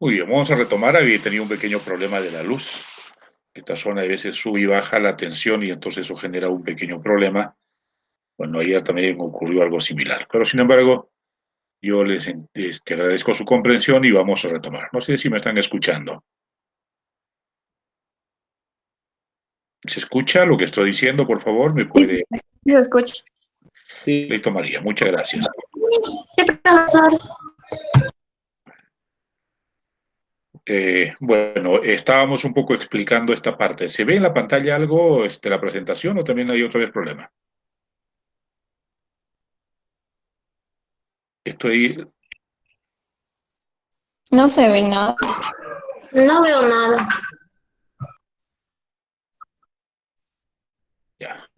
Muy bien, vamos a retomar. Había tenido un pequeño problema de la luz. Esta zona a veces sube y baja la tensión y entonces eso genera un pequeño problema. Bueno, ayer también ocurrió algo similar. Pero sin embargo, yo les agradezco su comprensión y vamos a retomar. No sé si me están escuchando. ¿Se escucha lo que estoy diciendo? Por favor, me Sí, puede. se escucha. Listo, María. Muchas gracias. Sí, profesor. Bueno, estábamos un poco explicando esta parte. ¿Se ve en la pantalla algo, la presentación o también hay otra vez problema? Estoy. No se ve nada. No veo nada. Ya.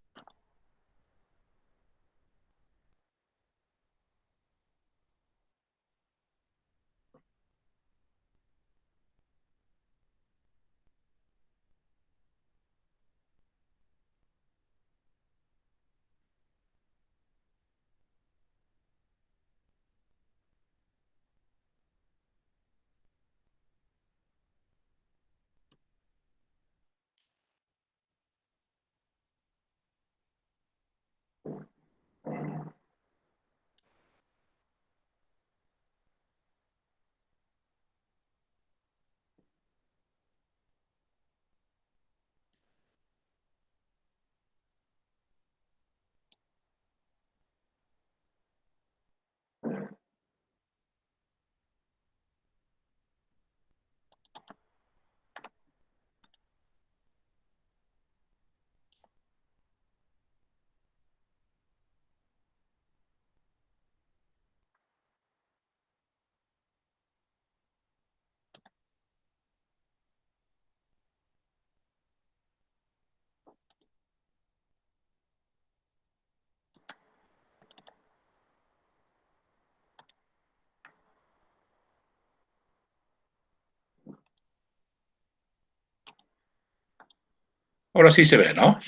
Ahora sí se ve, ¿no?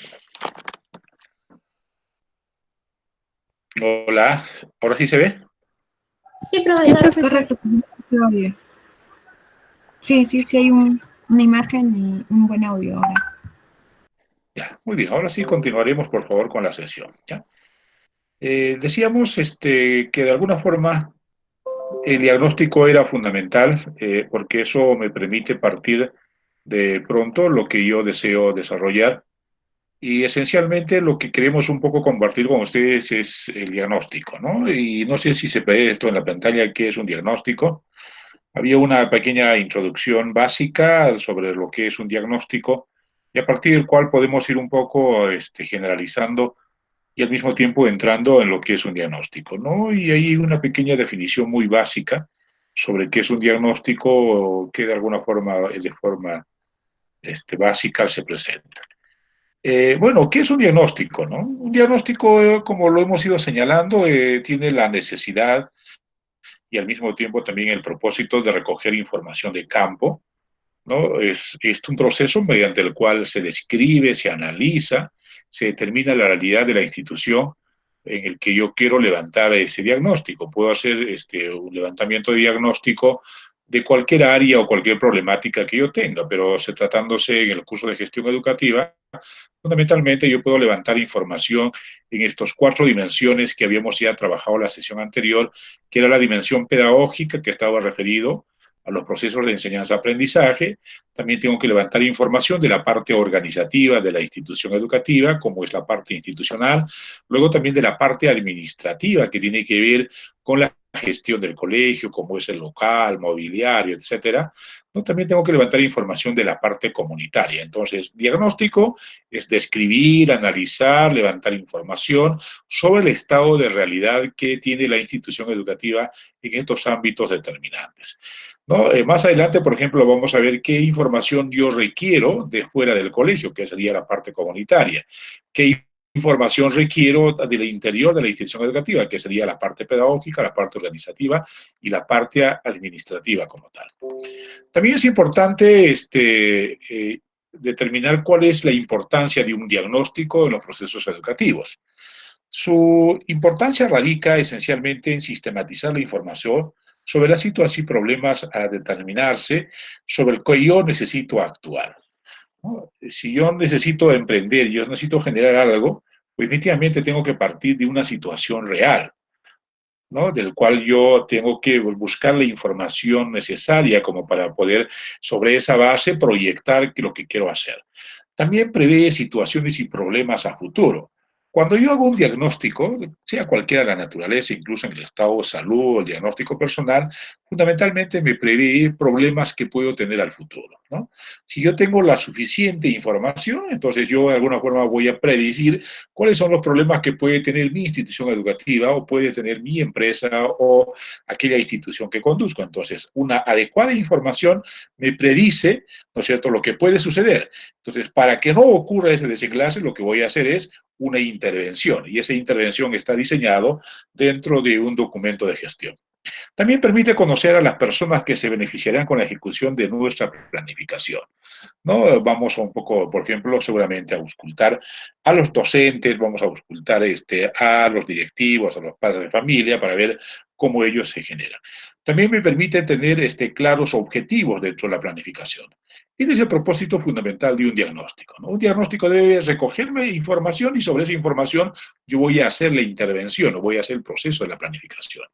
Hola, ¿ahora sí se ve? Sí, Sí, profesor. profesor. Correcto, se oye. Sí, sí, sí hay una imagen y un buen audio ahora. Ya, muy bien. Ahora sí continuaremos, por favor, con la sesión. ¿Ya? Decíamos que de alguna forma el diagnóstico era fundamental porque eso me permite partir de pronto lo que yo deseo desarrollar y esencialmente lo que queremos un poco compartir con ustedes es el diagnóstico, ¿no? Y no sé si se ve esto en la pantalla, qué es un diagnóstico. Había una pequeña introducción básica sobre lo que es un diagnóstico y a partir del cual podemos ir un poco generalizando y al mismo tiempo entrando en lo que es un diagnóstico, ¿no? Y hay una pequeña definición muy básica sobre qué es un diagnóstico que de alguna forma, de forma básica se presenta. Bueno, ¿qué es un diagnóstico, no? Un diagnóstico, como lo hemos ido señalando, tiene la necesidad y al mismo tiempo también el propósito de recoger información de campo, ¿no? Es un proceso mediante el cual se describe, se analiza, se determina la realidad de la institución en el que yo quiero levantar ese diagnóstico. Puedo hacer un levantamiento de diagnóstico de cualquier área o cualquier problemática que yo tenga, pero se tratándose en el curso de gestión educativa, fundamentalmente yo puedo levantar información en estas cuatro dimensiones que habíamos ya trabajado en la sesión anterior, que era la dimensión pedagógica que estaba referido a los procesos de enseñanza-aprendizaje. También tengo que levantar información de la parte organizativa de la institución educativa, como es la parte institucional, luego también de la parte administrativa, que tiene que ver con la gestión del colegio, como es el local, mobiliario, etcétera. ¿No? También tengo que levantar información de la parte comunitaria. Entonces, diagnóstico es describir, analizar, levantar información sobre el estado de realidad que tiene la institución educativa en estos ámbitos determinantes. ¿No? Más adelante, por ejemplo, vamos a ver qué información yo requiero de fuera del colegio, que sería la parte comunitaria. ¿Qué información requiero del interior de la institución educativa, que sería la parte pedagógica, la parte organizativa y la parte administrativa como tal? También es importante determinar cuál es la importancia de un diagnóstico en los procesos educativos. Su importancia radica esencialmente en sistematizar la información sobre la situación y problemas a determinarse sobre el que yo necesito actuar, ¿no? Si yo necesito emprender, yo necesito generar algo, pues definitivamente tengo que partir de una situación real, ¿no? Del cual yo tengo que buscar la información necesaria como para poder, sobre esa base, proyectar lo que quiero hacer. También prevé situaciones y problemas a futuro. Cuando yo hago un diagnóstico, sea cualquiera la naturaleza, incluso en el estado de salud o el diagnóstico personal, fundamentalmente me prevé problemas que puedo tener al futuro, ¿no? Si yo tengo la suficiente información, entonces yo de alguna forma voy a predecir cuáles son los problemas que puede tener mi institución educativa o puede tener mi empresa o aquella institución que conduzco. Entonces, una adecuada información me predice, ¿no es cierto?, lo que puede suceder. Entonces, para que no ocurra ese desenlace, lo que voy a hacer es una intervención, y esa intervención está diseñado dentro de un documento de gestión. También permite conocer a las personas que se beneficiarán con la ejecución de nuestra planificación, ¿no? Vamos a un poco, por ejemplo, seguramente a auscultar a los docentes, vamos a auscultar a los directivos, a los padres de familia, para ver cómo ellos se generan. También me permite tener claros objetivos dentro de la planificación. Ese es el propósito fundamental de un diagnóstico, ¿no? Un diagnóstico debe recogerme información y sobre esa información yo voy a hacer la intervención o voy a hacer el proceso de la planificación.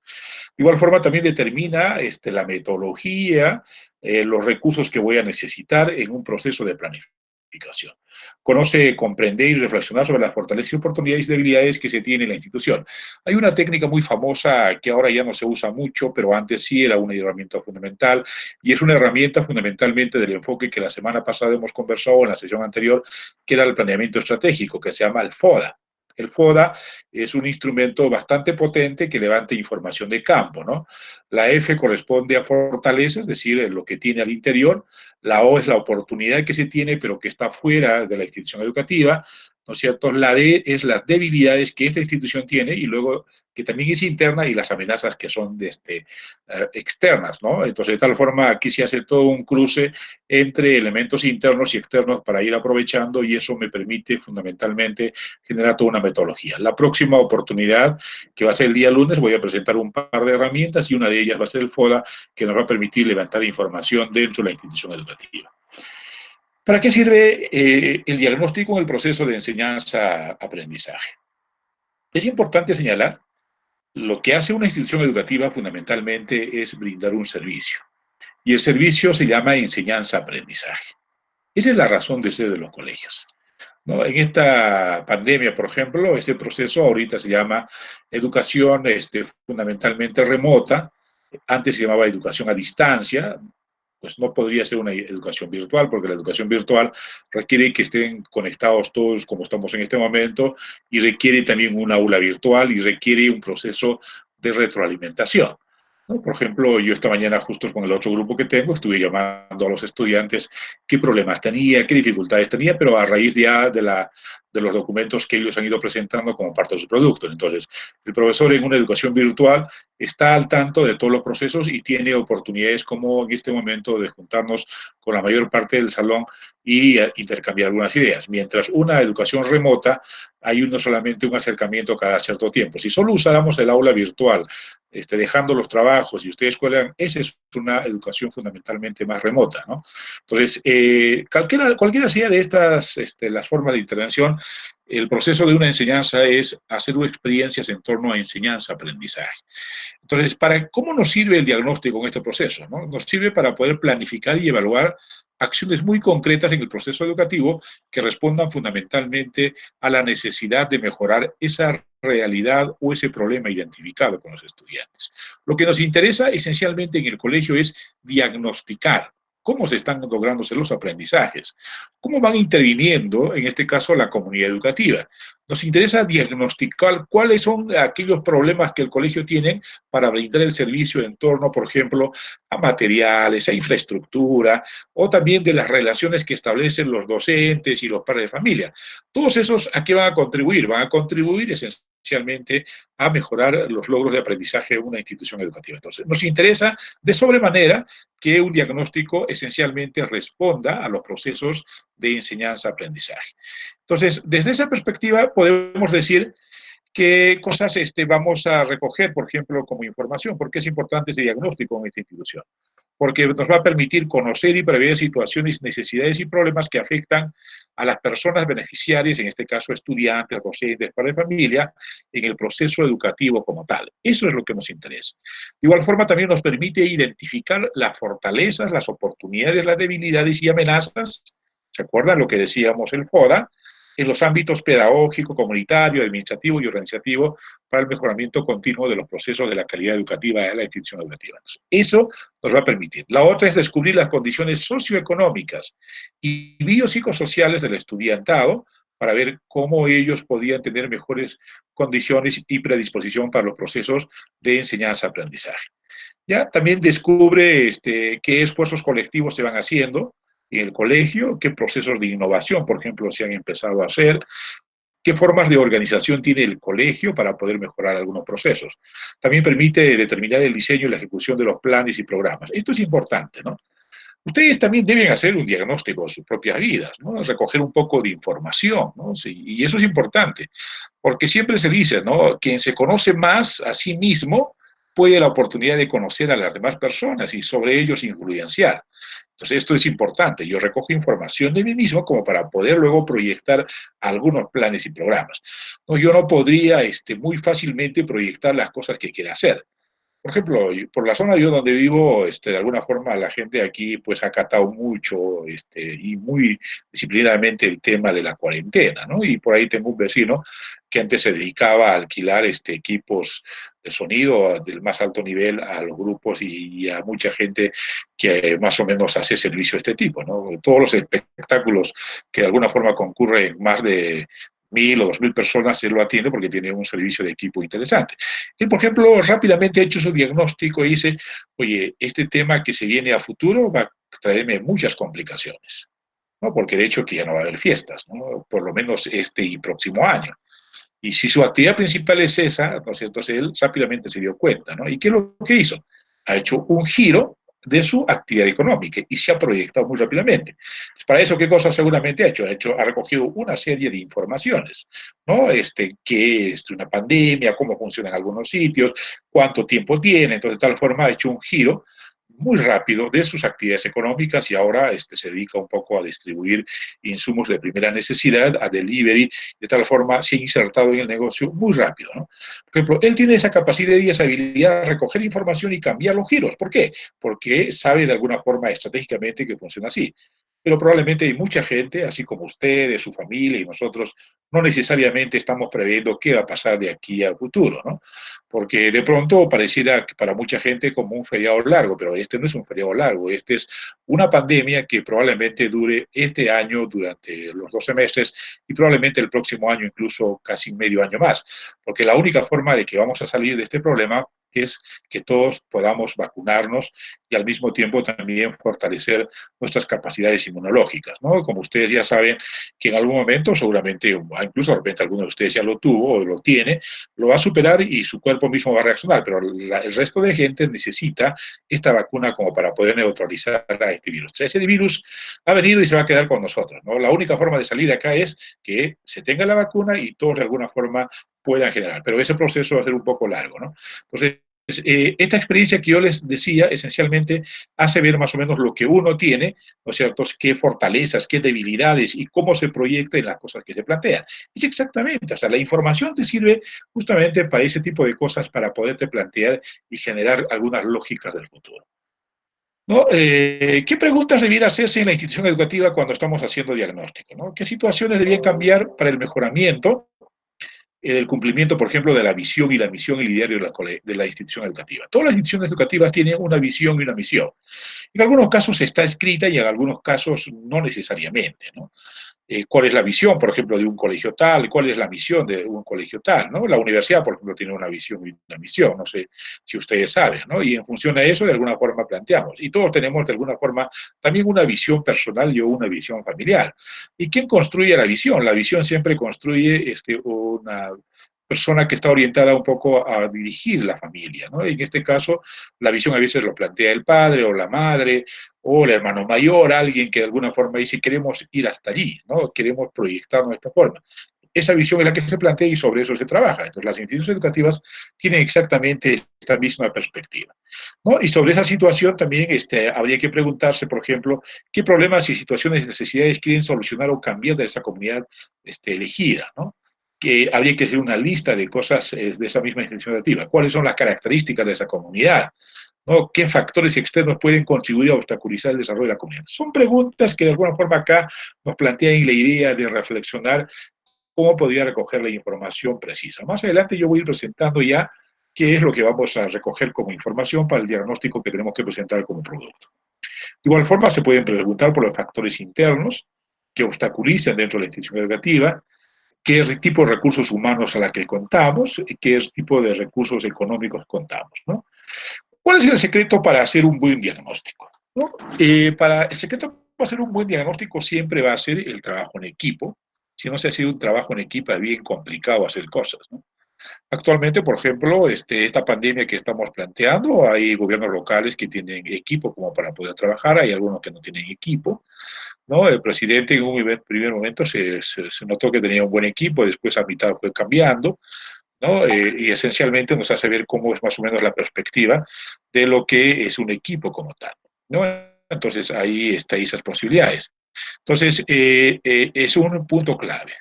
De igual forma, también determina la metodología, los recursos que voy a necesitar en un proceso de planificación. Conoce, comprender y reflexionar sobre las fortalezas, oportunidades y debilidades que se tienen en la institución. Hay una técnica muy famosa que ahora ya no se usa mucho, pero antes sí era una herramienta fundamental, y es una herramienta fundamentalmente del enfoque que la semana pasada hemos conversado en la sesión anterior, que era el planeamiento estratégico, que se llama el FODA. El FODA es un instrumento bastante potente que levanta información de campo, ¿no? La F corresponde a fortaleza, es decir, lo que tiene al interior. La O es la oportunidad que se tiene, pero que está fuera de la institución educativa, ¿no es cierto? La D es las debilidades que esta institución tiene y luego que también es interna y las amenazas que son externas, ¿no? Entonces, de tal forma, aquí se hace todo un cruce entre elementos internos y externos para ir aprovechando y eso me permite fundamentalmente generar toda una metodología. La próxima oportunidad, que va a ser el día lunes, voy a presentar un par de herramientas y una de ellas va a ser el FODA, que nos va a permitir levantar información dentro de la institución educativa. ¿Para qué sirve el diagnóstico en el proceso de enseñanza-aprendizaje? Es importante señalar, lo que hace una institución educativa fundamentalmente es brindar un servicio. Y el servicio se llama enseñanza-aprendizaje. Esa es la razón de ser de los colegios, ¿no? En esta pandemia, por ejemplo, este proceso ahorita se llama educación fundamentalmente remota. Antes se llamaba educación a distancia, pues no podría ser una educación virtual, porque la educación virtual requiere que estén conectados todos como estamos en este momento, y requiere también un aula virtual y requiere un proceso de retroalimentación, ¿no? Por ejemplo, yo esta mañana, justo con el otro grupo que tengo, estuve llamando a los estudiantes qué problemas tenía, qué dificultades tenía, pero a raíz ya de los documentos que ellos han ido presentando como parte de sus productos. Entonces, el profesor en una educación virtual está al tanto de todos los procesos y tiene oportunidades como en este momento de juntarnos con la mayor parte del salón y intercambiar algunas ideas. Mientras una educación remota, hay solamente un acercamiento cada cierto tiempo. Si solo usáramos el aula virtual, dejando los trabajos y ustedes cuelgan, esa es una educación fundamentalmente más remota, ¿no? Entonces, cualquiera sea de estas, las formas de intervención, el proceso de una enseñanza es hacer experiencias en torno a enseñanza-aprendizaje. Entonces, ¿cómo nos sirve el diagnóstico en este proceso, ¿no? Nos sirve para poder planificar y evaluar acciones muy concretas en el proceso educativo que respondan fundamentalmente a la necesidad de mejorar esa realidad o ese problema identificado con los estudiantes. Lo que nos interesa esencialmente en el colegio es diagnosticar cómo se están logrando los aprendizajes, cómo van interviniendo, en este caso, la comunidad educativa. Nos interesa diagnosticar cuáles son aquellos problemas que el colegio tiene para brindar el servicio en torno, por ejemplo, a materiales, a infraestructura, o también de las relaciones que establecen los docentes y los padres de familia. Todos esos, ¿a qué van a contribuir? Van a contribuir esencialmente a mejorar los logros de aprendizaje de una institución educativa. Entonces, nos interesa de sobremanera que un diagnóstico esencialmente responda a los procesos de enseñanza-aprendizaje. Entonces, desde esa perspectiva podemos decir ¿Qué cosas vamos a recoger, por ejemplo, como información? ¿Por qué es importante ese diagnóstico en esta institución? Porque nos va a permitir conocer y prever situaciones, necesidades y problemas que afectan a las personas beneficiarias, en este caso estudiantes, docentes, padres de familia, en el proceso educativo como tal. Eso es lo que nos interesa. De igual forma, también nos permite identificar las fortalezas, las oportunidades, las debilidades y amenazas. ¿Se acuerdan lo que decíamos el FODA? En los ámbitos pedagógico, comunitario, administrativo y organizativo para el mejoramiento continuo de los procesos de la calidad educativa de la institución educativa. Entonces, eso nos va a permitir. La otra es descubrir las condiciones socioeconómicas y biopsicosociales del estudiantado para ver cómo ellos podían tener mejores condiciones y predisposición para los procesos de enseñanza-aprendizaje. ¿Ya? También descubre qué esfuerzos colectivos se van haciendo en el colegio, qué procesos de innovación, por ejemplo, se han empezado a hacer, qué formas de organización tiene el colegio para poder mejorar algunos procesos. También permite determinar el diseño y la ejecución de los planes y programas. Esto es importante, ¿no? Ustedes también deben hacer un diagnóstico de sus propias vidas, ¿no? Recoger un poco de información, ¿no? Sí, y eso es importante, porque siempre se dice, ¿no? Quien se conoce más a sí mismo puede la oportunidad de conocer a las demás personas y sobre ellos influenciar. Entonces, esto es importante. Yo recojo información de mí mismo como para poder luego proyectar algunos planes y programas. No, yo no podría muy fácilmente proyectar las cosas que quiera hacer. Por ejemplo, por la zona yo donde vivo, de alguna forma la gente aquí pues ha acatado mucho y muy disciplinadamente el tema de la cuarentena, ¿no? Y por ahí tengo un vecino que antes se dedicaba a alquilar equipos de sonido del más alto nivel a los grupos y a mucha gente que más o menos hace servicio de este tipo, ¿no? Todos los espectáculos que de alguna forma concurren más de 1.000 o 2.000 personas, él lo atiende porque tiene un servicio de equipo interesante. Él, por ejemplo, rápidamente ha hecho su diagnóstico y dice, oye, este tema que se viene a futuro va a traerme muchas complicaciones, ¿no? Porque de hecho que ya no va a haber fiestas, ¿no? Por lo menos este y próximo año. Y si su actividad principal es esa, ¿no? Entonces él rápidamente se dio cuenta, ¿no? ¿Y qué es lo que hizo? Ha hecho un giro de su actividad económica y se ha proyectado muy rápidamente. Para eso, ¿qué cosa seguramente ha hecho? Ha recogido una serie de informaciones, ¿no? ¿Qué es una pandemia? ¿Cómo funciona en algunos sitios? ¿Cuánto tiempo tiene? Entonces, de tal forma ha hecho un giro muy rápido de sus actividades económicas y ahora se dedica un poco a distribuir insumos de primera necesidad, a delivery, de tal forma se ha insertado en el negocio muy rápido, ¿no? Por ejemplo, él tiene esa capacidad y esa habilidad de recoger información y cambiar los giros. ¿Por qué? Porque sabe de alguna forma estratégicamente que funciona así. Pero probablemente hay mucha gente, así como ustedes, su familia y nosotros, no necesariamente estamos previendo qué va a pasar de aquí al futuro, ¿no? Porque de pronto pareciera que para mucha gente como un feriado largo, pero este no es un feriado largo, este es una pandemia que probablemente dure este año durante los 12 meses y probablemente el próximo año incluso casi medio año más, porque la única forma de que vamos a salir de este problema es que todos podamos vacunarnos y al mismo tiempo también fortalecer nuestras capacidades inmunológicas, ¿no? Como ustedes ya saben que en algún momento, seguramente, incluso de repente alguno de ustedes ya lo tuvo o lo tiene, lo va a superar y su cuerpo mismo va a reaccionar, pero el resto de gente necesita esta vacuna como para poder neutralizar a este virus. O sea, ese virus ha venido y se va a quedar con nosotros, ¿no? La única forma de salir de acá es que se tenga la vacuna y todos de alguna forma puedan generar, pero ese proceso va a ser un poco largo, ¿no? Entonces, esta experiencia que yo les decía, esencialmente hace ver más o menos lo que uno tiene, ¿no es cierto?, qué fortalezas, qué debilidades y cómo se proyecta en las cosas que se plantean. Es exactamente, o sea, la información te sirve justamente para ese tipo de cosas, para poderte plantear y generar algunas lógicas del futuro, ¿no? ¿Qué preguntas debiera hacerse en la institución educativa cuando estamos haciendo diagnóstico, ¿no? ¿Qué situaciones deberían cambiar para el mejoramiento el cumplimiento, por ejemplo, de la visión y la misión y el ideario de la institución educativa? Todas las instituciones educativas tienen una visión y una misión. En algunos casos está escrita y en algunos casos no necesariamente, ¿no? ¿Cuál es la visión, por ejemplo, de un colegio tal? ¿Cuál es la misión de un colegio tal? ¿No? La universidad, por ejemplo, tiene una visión y una misión, no sé si ustedes saben, ¿no? Y en función de eso, de alguna forma planteamos. Y todos tenemos, de alguna forma, también una visión personal y una visión familiar. ¿Y quién construye la visión? La visión siempre construye una persona que está orientada un poco a dirigir la familia, ¿no? En este caso, la visión a veces lo plantea el padre o la madre o el hermano mayor, alguien que de alguna forma dice queremos ir hasta allí, ¿no? Queremos proyectarnos de esta forma. esa visión es la que se plantea y sobre eso se trabaja. Entonces, las instituciones educativas tienen exactamente esta misma perspectiva, ¿no? Y sobre esa situación también habría que preguntarse, por ejemplo, qué problemas y situaciones y necesidades quieren solucionar o cambiar de esa comunidad elegida, ¿no? Que habría que hacer una lista de cosas de esa misma institución educativa. ¿Cuáles son las características de esa comunidad? ¿No? ¿Qué factores externos pueden contribuir a obstaculizar el desarrollo de la comunidad? Son preguntas que de alguna forma acá nos plantean la idea de reflexionar cómo podría recoger la información precisa. Más adelante yo voy a ir presentando ya qué es lo que vamos a recoger como información para el diagnóstico que tenemos que presentar como producto. De igual forma, se pueden preguntar por los factores internos que obstaculizan dentro de la institución educativa, qué tipo de recursos humanos a la que contamos y qué tipo de recursos económicos contamos, ¿no? ¿Cuál es el secreto para hacer un buen diagnóstico? ¿No? El secreto para hacer un buen diagnóstico siempre va a ser el trabajo en equipo. Si no se ha sido un trabajo en equipo, es bien complicado hacer cosas, ¿no? Actualmente, por ejemplo, esta pandemia que estamos planteando, hay gobiernos locales que tienen equipo como para poder trabajar, hay algunos que no tienen equipo, ¿no? El presidente en un primer momento se notó que tenía un buen equipo, después a mitad fue cambiando, ¿no? Y esencialmente nos hace ver cómo es más o menos la perspectiva de lo que es un equipo como tal, ¿no? Entonces, ahí están esas posibilidades. Entonces, es un punto clave.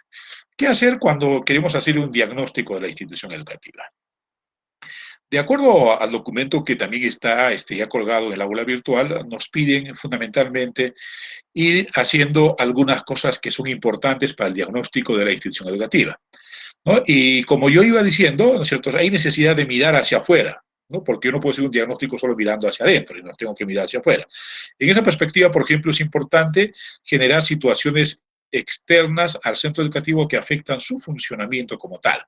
¿Qué hacer cuando queremos hacer un diagnóstico de la institución educativa? De acuerdo al documento que también está ya colgado en el aula virtual, nos piden fundamentalmente ir haciendo algunas cosas que son importantes para el diagnóstico de la institución educativa, ¿no? Y como yo iba diciendo, ¿no es cierto?, hay necesidad de mirar hacia afuera, ¿no? Porque yo no puedo hacer un diagnóstico solo mirando hacia adentro, y no tengo que mirar hacia afuera. En esa perspectiva, por ejemplo, es importante generar situaciones externas al centro educativo que afectan su funcionamiento como tal.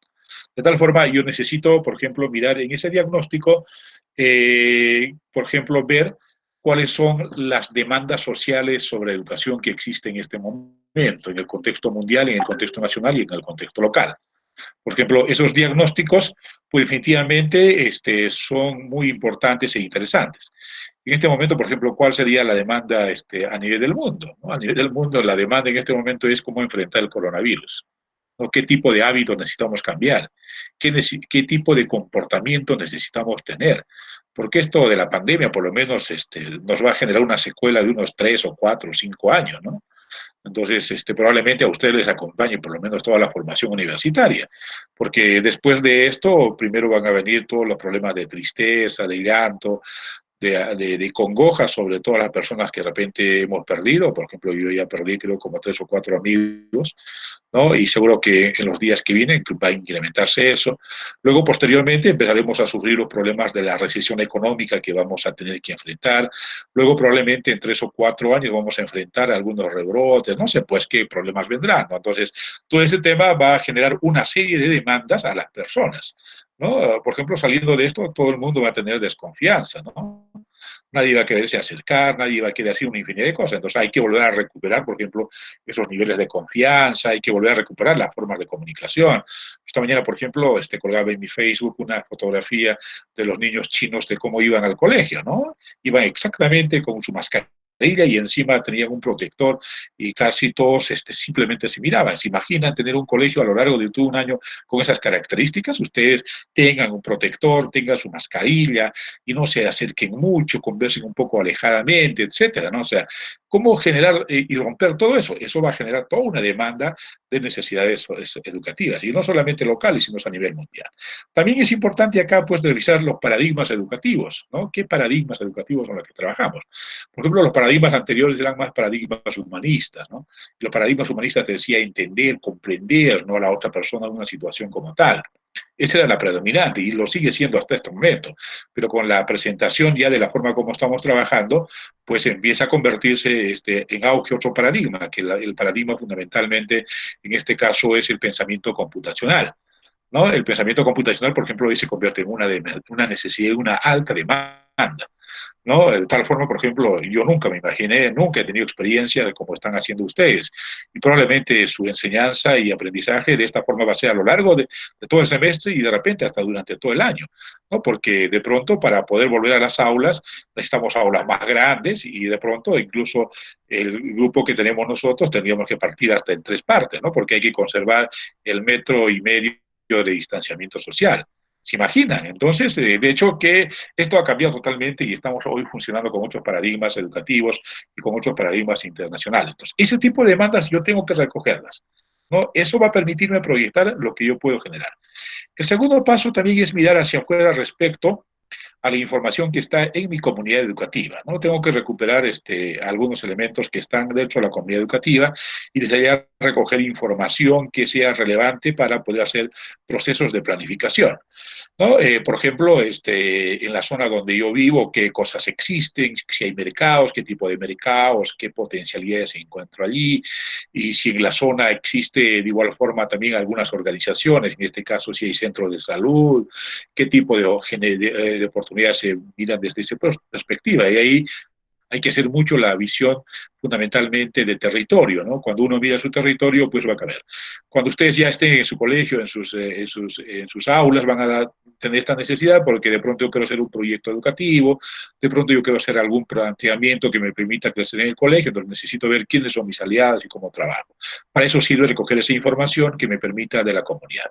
De tal forma, yo necesito, por ejemplo, mirar en ese diagnóstico, por ejemplo, ver cuáles son las demandas sociales sobre educación que existen en este momento, en el contexto mundial, en el contexto nacional y en el contexto local. Por ejemplo, esos diagnósticos, pues definitivamente son muy importantes e interesantes. En este momento, por ejemplo, ¿cuál sería la demanda a nivel del mundo? ¿No? A nivel del mundo, la demanda en este momento es cómo enfrentar el coronavirus, ¿no? ¿Qué tipo de hábitos necesitamos cambiar? ¿Qué tipo de comportamiento necesitamos tener? Porque esto de la pandemia, por lo menos, nos va a generar una secuela de unos 3 o 4 o 5 años, ¿no? Entonces, probablemente a ustedes les acompañe por lo menos toda la formación universitaria, porque después de esto, primero van a venir todos los problemas de tristeza, de llanto, de congoja sobre todas las personas que de repente hemos perdido. Por ejemplo, yo ya perdí creo como 3 o 4 amigos, ¿no? Y seguro que en los días que vienen va a incrementarse eso. Luego, posteriormente, empezaremos a sufrir los problemas de la recesión económica que vamos a tener que enfrentar. Luego, probablemente en 3 o 4 años vamos a enfrentar algunos rebrotes, no sé, pues qué problemas vendrán, ¿no? Entonces, todo ese tema va a generar una serie de demandas a las personas, ¿no? Por ejemplo, saliendo de esto, todo el mundo va a tener desconfianza, ¿no? Nadie va a quererse acercar, nadie va a querer hacer una infinidad de cosas. Entonces hay que volver a recuperar, por ejemplo, esos niveles de confianza, hay que volver a recuperar las formas de comunicación. Esta mañana, por ejemplo, colgaba en mi Facebook una fotografía de los niños chinos de cómo iban al colegio, ¿no? Iban exactamente con su mascarilla y encima tenían un protector y casi todos simplemente se miraban. ¿Se imaginan tener un colegio a lo largo de todo un año con esas características? Ustedes tengan un protector, tengan su mascarilla y no se acerquen mucho, conversen un poco alejadamente, etcétera, ¿no? O sea, ¿cómo generar y romper todo eso? Eso va a generar toda una demanda de necesidades educativas, y no solamente locales, sino a nivel mundial. También es importante acá, pues, revisar los paradigmas educativos, ¿no? ¿Qué paradigmas educativos son los que trabajamos? Por ejemplo, los paradigmas anteriores eran más paradigmas humanistas, ¿no? Los paradigmas humanistas te decía entender, comprender, ¿no?, a la otra persona en una situación como tal. Esa era la predominante y lo sigue siendo hasta este momento. Pero con la presentación ya de la forma como estamos trabajando, pues empieza a convertirse en auge otro paradigma, que el paradigma fundamentalmente en este caso es el pensamiento computacional, ¿no? El pensamiento computacional, por ejemplo, hoy se convierte en una necesidad, una alta demanda. ¿no? De tal forma, por ejemplo, yo nunca me imaginé, nunca he tenido experiencia de cómo están haciendo ustedes. Y probablemente su enseñanza y aprendizaje de esta forma va a ser a lo largo de todo el semestre y de repente hasta durante todo el año, ¿no? Porque de pronto para poder volver a las aulas necesitamos aulas más grandes y de pronto incluso el grupo que tenemos nosotros tendríamos que partir hasta en tres partes, ¿no? Porque hay que conservar el metro y medio de distanciamiento social. ¿Se imaginan? Entonces, de hecho, que esto ha cambiado totalmente y estamos hoy funcionando con muchos paradigmas educativos y con muchos paradigmas internacionales. Entonces, ese tipo de demandas yo tengo que recogerlas, ¿no? Eso va a permitirme proyectar lo que yo puedo generar. El segundo paso también es mirar hacia afuera respecto a la información que está en mi comunidad educativa, ¿no? Tengo que recuperar algunos elementos que están dentro de la comunidad educativa y desearía recoger información que sea relevante para poder hacer procesos de planificación, ¿no? Por ejemplo, en la zona donde yo vivo, qué cosas existen, si hay mercados, qué tipo de mercados, qué potencialidades se encuentran allí, y si en la zona existe de igual forma también algunas organizaciones, en este caso si hay centros de salud, qué tipo de oportunidades se miran desde esa perspectiva. Y ahí hay que hacer mucho la visión fundamentalmente de territorio, ¿no? Cuando uno mira su territorio, pues va a caber. Cuando ustedes ya estén en su colegio, en sus aulas, van a tener esta necesidad porque de pronto yo quiero hacer un proyecto educativo, de pronto yo quiero hacer algún planteamiento que me permita crecer en el colegio, entonces necesito ver quiénes son mis aliados y cómo trabajo. Para eso sirve recoger esa información que me permita de la comunidad.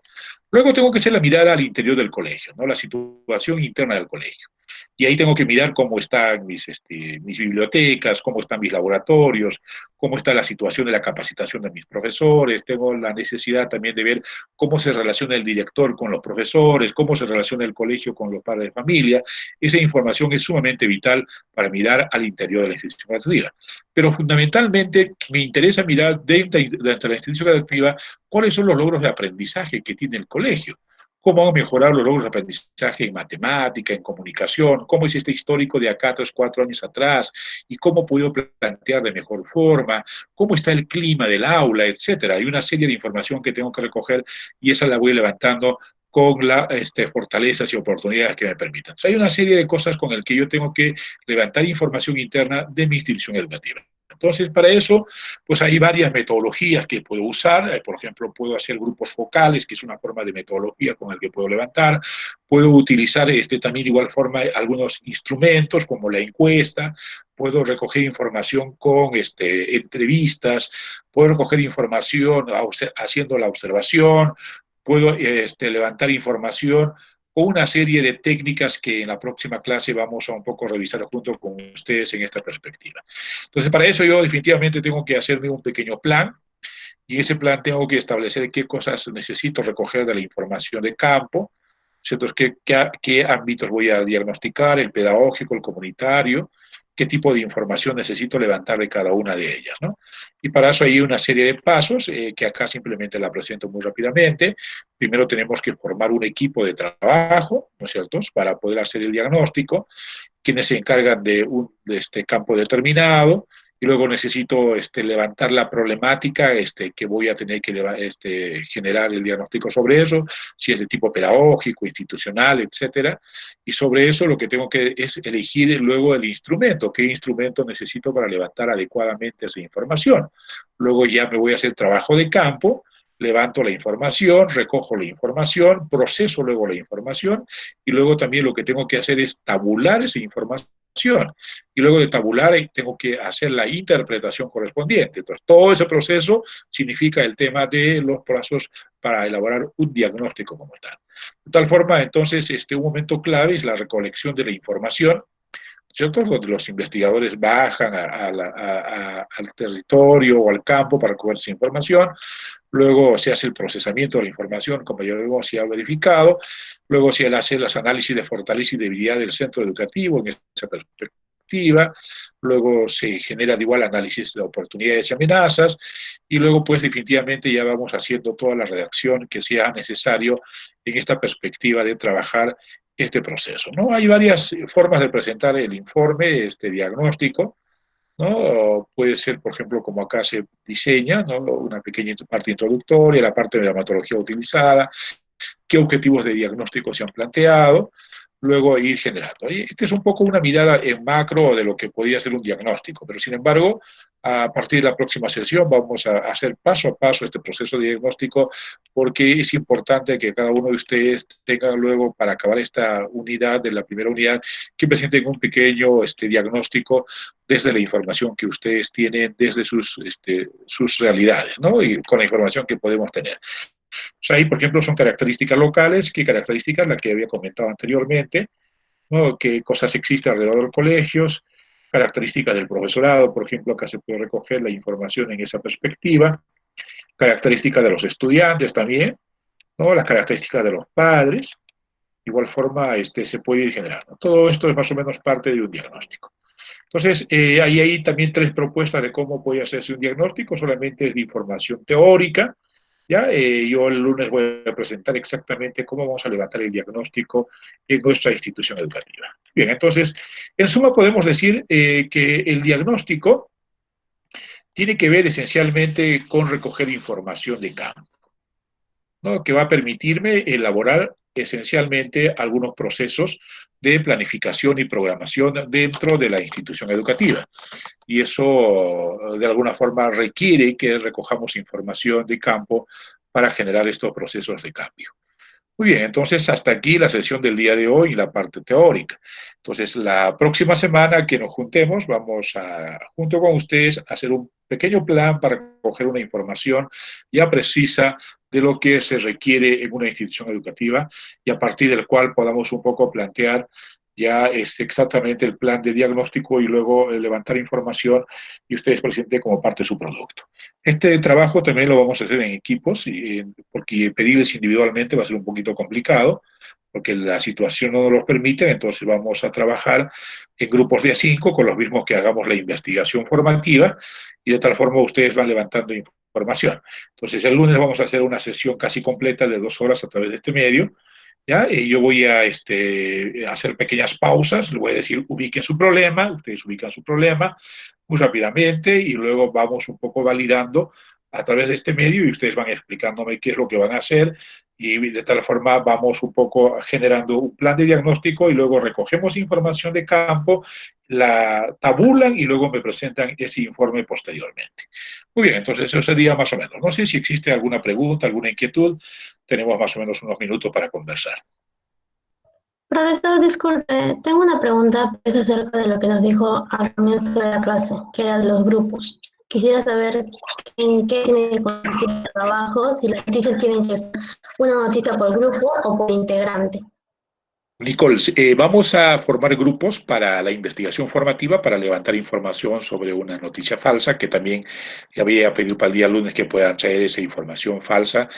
Luego tengo que hacer la mirada al interior del colegio, ¿no? La situación interna del colegio. Y ahí tengo que mirar cómo están mis bibliotecas, cómo están mis laboratorios, cómo está la situación de la capacitación de mis profesores. Tengo la necesidad también de ver cómo se relaciona el director con los profesores, cómo se relaciona el colegio con los padres de familia. Esa información es sumamente vital para mirar al interior de la institución educativa. Pero fundamentalmente me interesa mirar dentro de la institución educativa cuáles son los logros de aprendizaje que tiene el colegio, cómo han mejorado los logros de aprendizaje en matemática, en comunicación, cómo es este histórico de acá 3, 4 años atrás y cómo puedo plantear de mejor forma, cómo está el clima del aula, etcétera. Hay una serie de información que tengo que recoger y esa la voy levantando con las fortalezas y oportunidades que me permitan. O sea, hay una serie de cosas con las que yo tengo que levantar información interna de mi institución educativa. Entonces, para eso, pues hay varias metodologías que puedo usar. Por ejemplo, puedo hacer grupos focales, que es una forma de metodología con la que puedo levantar. Puedo utilizar también de igual forma algunos instrumentos como la encuesta. Puedo recoger información con entrevistas. Puedo recoger información haciendo la observación. Puedo levantar información con una serie de técnicas que en la próxima clase vamos a un poco revisar juntos con ustedes en esta perspectiva. Entonces, para eso yo definitivamente tengo que hacerme un pequeño plan y ese plan tengo que establecer qué cosas necesito recoger de la información de campo, ¿cierto? ¿Qué ámbitos voy a diagnosticar, el pedagógico, el comunitario, qué tipo de información necesito levantar de cada una de ellas, ¿no? Y para eso hay una serie de pasos que acá simplemente la presento muy rápidamente. Primero tenemos que formar un equipo de trabajo, ¿no es cierto?, para poder hacer el diagnóstico, quienes se encargan de este campo determinado, y luego necesito levantar la problemática que voy a tener que generar el diagnóstico sobre eso, si es de tipo pedagógico, institucional, etcétera, y sobre eso lo que tengo que es elegir luego el instrumento, qué instrumento necesito para levantar adecuadamente esa información. Luego ya me voy a hacer trabajo de campo, levanto la información, recojo la información, proceso luego la información y luego también lo que tengo que hacer es tabular esa información. Y luego de tabular tengo que hacer la interpretación correspondiente. Entonces, todo ese proceso significa el tema de los plazos para elaborar un diagnóstico como tal. De tal forma, entonces, un momento clave es la recolección de la información, ¿cierto? Donde los investigadores bajan al territorio o al campo para recoger esa información, luego se hace el procesamiento de la información, como ya hemos ya verificado, luego se hace los análisis de fortaleza y debilidad del centro educativo en esa perspectiva, luego se genera de igual análisis de oportunidades y amenazas, y luego pues definitivamente ya vamos haciendo toda la redacción que sea necesario en esta perspectiva de trabajar este proceso, ¿no? Hay varias formas de presentar el informe, diagnóstico, ¿no? Puede ser, por ejemplo, como acá se diseña, ¿no? Una pequeña parte introductoria, la parte de la metodología utilizada, qué objetivos de diagnóstico se han planteado. luego ir generando. Y esta es un poco una mirada en macro de lo que podría ser un diagnóstico, pero sin embargo, a partir de la próxima sesión vamos a hacer paso a paso este proceso de diagnóstico porque es importante que cada uno de ustedes tenga luego, para acabar esta unidad de la primera unidad, que presenten un pequeño diagnóstico desde la información que ustedes tienen, desde sus realidades, ¿no? Y con la información que podemos tener. Pues ahí, por ejemplo, son características locales, qué características, la que había comentado anteriormente, ¿no? Qué cosas existen alrededor de los colegios, características del profesorado, por ejemplo, acá se puede recoger la información en esa perspectiva, características de los estudiantes también, ¿no? Las características de los padres, de igual forma se puede ir generando. Todo esto es más o menos parte de un diagnóstico. Entonces, hay también tres propuestas de cómo puede hacerse un diagnóstico, solamente es de información teórica, ¿ya? Yo el lunes voy a presentar exactamente cómo vamos a levantar el diagnóstico en nuestra institución educativa. Bien, entonces, en suma podemos decir que el diagnóstico tiene que ver esencialmente con recoger información de campo, ¿no? Que va a permitirme elaborar esencialmente algunos procesos de planificación y programación dentro de la institución educativa. Y eso de alguna forma requiere que recojamos información de campo para generar estos procesos de cambio. Muy bien, entonces hasta aquí la sesión del día de hoy y la parte teórica. Entonces, la próxima semana que nos juntemos, vamos a, junto con ustedes, a hacer un pequeño plan para coger una información ya precisa de lo que se requiere en una institución educativa y a partir del cual podamos un poco plantear ya exactamente el plan de diagnóstico y luego levantar información y ustedes presenten como parte de su producto. Este trabajo también lo vamos a hacer en equipos, porque pedirles individualmente va a ser un poquito complicado, porque la situación no nos lo permite, entonces vamos a trabajar en grupos de a 5 con los mismos que hagamos la investigación formativa, y de tal forma ustedes van levantando información. Entonces el lunes vamos a hacer una sesión casi completa de 2 horas a través de este medio, ¿ya? Yo voy a hacer pequeñas pausas, le voy a decir ubiquen su problema, ustedes ubican su problema muy rápidamente y luego vamos un poco validando a través de este medio y ustedes van explicándome qué es lo que van a hacer y de tal forma vamos un poco generando un plan de diagnóstico y luego recogemos información de campo, la tabulan y luego me presentan ese informe posteriormente. Muy bien, entonces eso sería más o menos. No sé si existe alguna pregunta, alguna inquietud. Tenemos más o menos unos minutos para conversar. Profesor, disculpe, tengo una pregunta pues, acerca de lo que nos dijo al comienzo de la clase, que era de los grupos. Quisiera saber en qué tiene que consistir el trabajo, si las noticias tienen que ser una noticia por grupo o por integrante. Nicole, vamos a formar grupos para la investigación formativa para levantar información sobre una noticia falsa, que también había pedido para el día lunes que puedan traer esa información falsa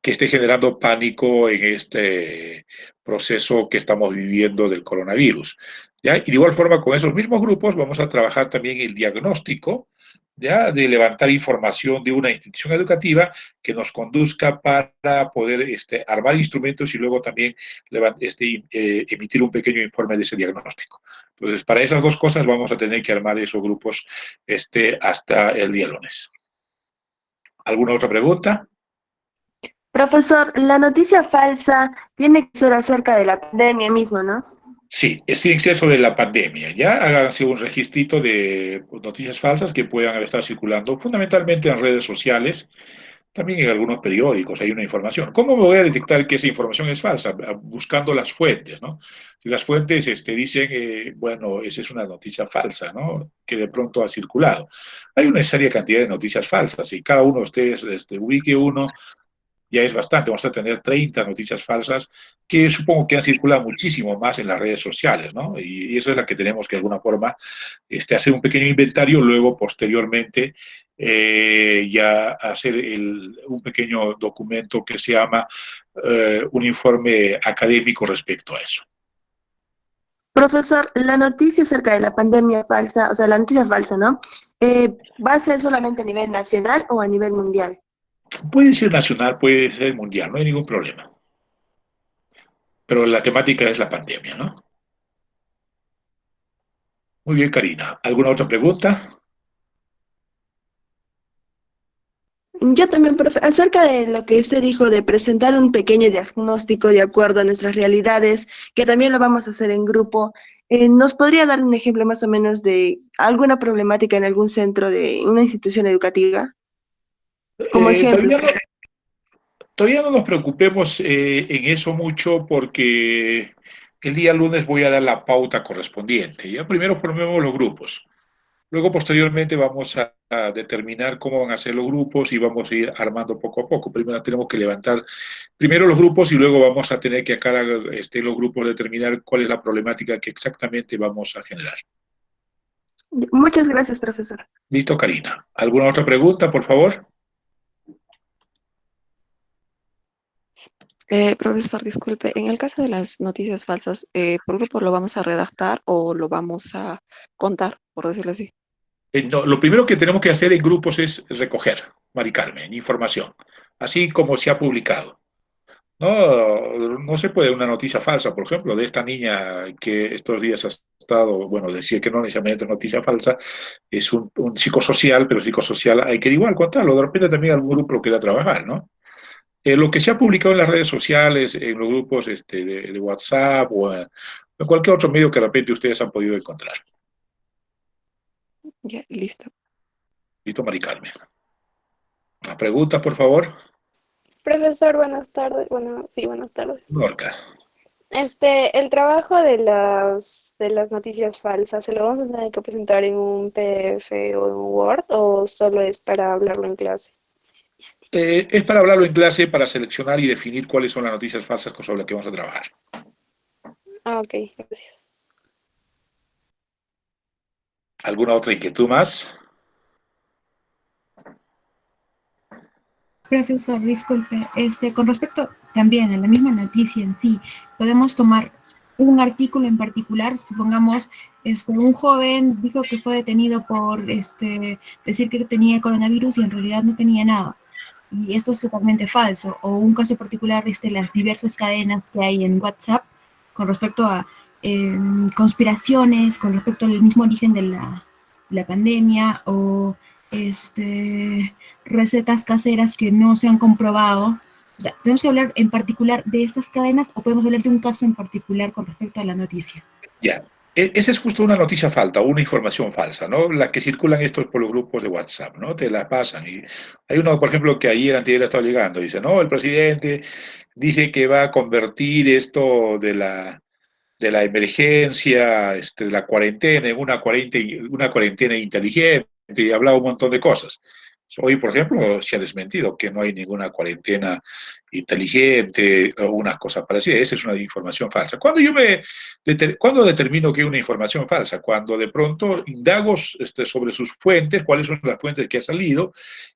que esté generando pánico en este proceso que estamos viviendo del coronavirus. ¿Ya? Y de igual forma, con esos mismos grupos vamos a trabajar también el diagnóstico, ¿ya? De levantar información de una institución educativa que nos conduzca para poder armar instrumentos y luego también emitir un pequeño informe de ese diagnóstico. Entonces, para esas dos cosas vamos a tener que armar esos grupos hasta el día lunes. ¿Alguna otra pregunta? Profesor, la noticia falsa tiene que ser acerca de la pandemia mismo, ¿no? Sí, fíjense sobre la pandemia. Ya háganse un registrito de noticias falsas que puedan estar circulando, fundamentalmente en redes sociales, también en algunos periódicos hay una información. ¿Cómo me voy a detectar que esa información es falsa? Buscando las fuentes, ¿no? Si las fuentes dicen, bueno, esa es una noticia falsa, ¿no? Que de pronto ha circulado. Hay una necesaria cantidad de noticias falsas y cada uno de ustedes ubique uno ya es bastante. Vamos a tener 30 noticias falsas que supongo que han circulado muchísimo más en las redes sociales, ¿no? Y eso es la que tenemos que de alguna forma hacer un pequeño inventario, luego posteriormente ya hacer un pequeño documento que se llama un informe académico respecto a eso. Profesor, la noticia acerca de la pandemia falsa, o sea, la noticia falsa, ¿no? ¿Va a ser solamente a nivel nacional o a nivel mundial? Puede ser nacional, puede ser mundial, no hay ningún problema. Pero la temática es la pandemia, ¿no? Muy bien, Karina. ¿Alguna otra pregunta? Yo también, profe, acerca de lo que usted dijo de presentar un pequeño diagnóstico de acuerdo a nuestras realidades, que también lo vamos a hacer en grupo, ¿nos podría dar un ejemplo más o menos de alguna problemática en algún centro de una institución educativa? Como Eh, ejemplo. todavía no, todavía no nos preocupemos en eso mucho porque el día lunes voy a dar la pauta correspondiente. Ya primero formemos los grupos. Luego, posteriormente, vamos a determinar cómo van a ser los grupos y vamos a ir armando poco a poco. Primero tenemos que levantar primero los grupos y luego vamos a tener que a cada los grupos determinar cuál es la problemática que exactamente vamos a generar. Muchas gracias, profesor. Listo, Karina. ¿Alguna otra pregunta, por favor? Profesor, disculpe, en el caso de las noticias falsas, ¿por grupo lo vamos a redactar o lo vamos a contar, por decirlo así? No, lo primero que tenemos que hacer en grupos es recoger, Mari Carmen, información, así como se ha publicado. No, no se puede una noticia falsa, por ejemplo, de esta niña que estos días ha estado, bueno, decir que no necesariamente es noticia falsa, es un psicosocial, pero psicosocial hay que igual contarlo, de repente también algún grupo lo quiera trabajar, ¿no? Lo que se ha publicado en las redes sociales, en los grupos de WhatsApp o en cualquier otro medio que de repente ustedes han podido encontrar. Ya, listo. Listo, Mari Carmen. ¿Más preguntas, por favor? Profesor, buenas tardes. Bueno, sí, buenas tardes. Lorca. El trabajo de las noticias falsas, ¿se lo vamos a tener que presentar en un PDF o en un Word o solo es para hablarlo en clase? Es para hablarlo en clase, para seleccionar y definir cuáles son las noticias falsas sobre las que vamos a trabajar. Ah, ok, gracias. ¿Alguna otra inquietud más? Profesor, disculpe, con respecto también a la misma noticia en sí, podemos tomar un artículo en particular, supongamos, un joven dijo que fue detenido por decir que tenía coronavirus y en realidad no tenía nada. Y eso es totalmente falso. O un caso particular, las diversas cadenas que hay en WhatsApp con respecto a conspiraciones, con respecto al mismo origen de la pandemia, o recetas caseras que no se han comprobado. O sea, ¿tenemos que hablar en particular de esas cadenas o podemos hablar de un caso en particular con respecto a la noticia? Ya. Esa es justo una noticia falsa, una información falsa, ¿no? La que circulan estos por los grupos de WhatsApp, ¿no? Te la pasan. Y hay uno, por ejemplo, que ayer, antier estaba llegando, dice, no, el presidente dice que va a convertir esto de la emergencia, de la cuarentena, en una cuarentena inteligente, y hablaba un montón de cosas. Hoy, por ejemplo, se ha desmentido que no hay ninguna cuarentena inteligente o una cosa parecida. Esa es una información falsa. ¿Cuándo determino que es una información falsa? Cuando de pronto indago sobre sus fuentes, cuáles son las fuentes que ha salido,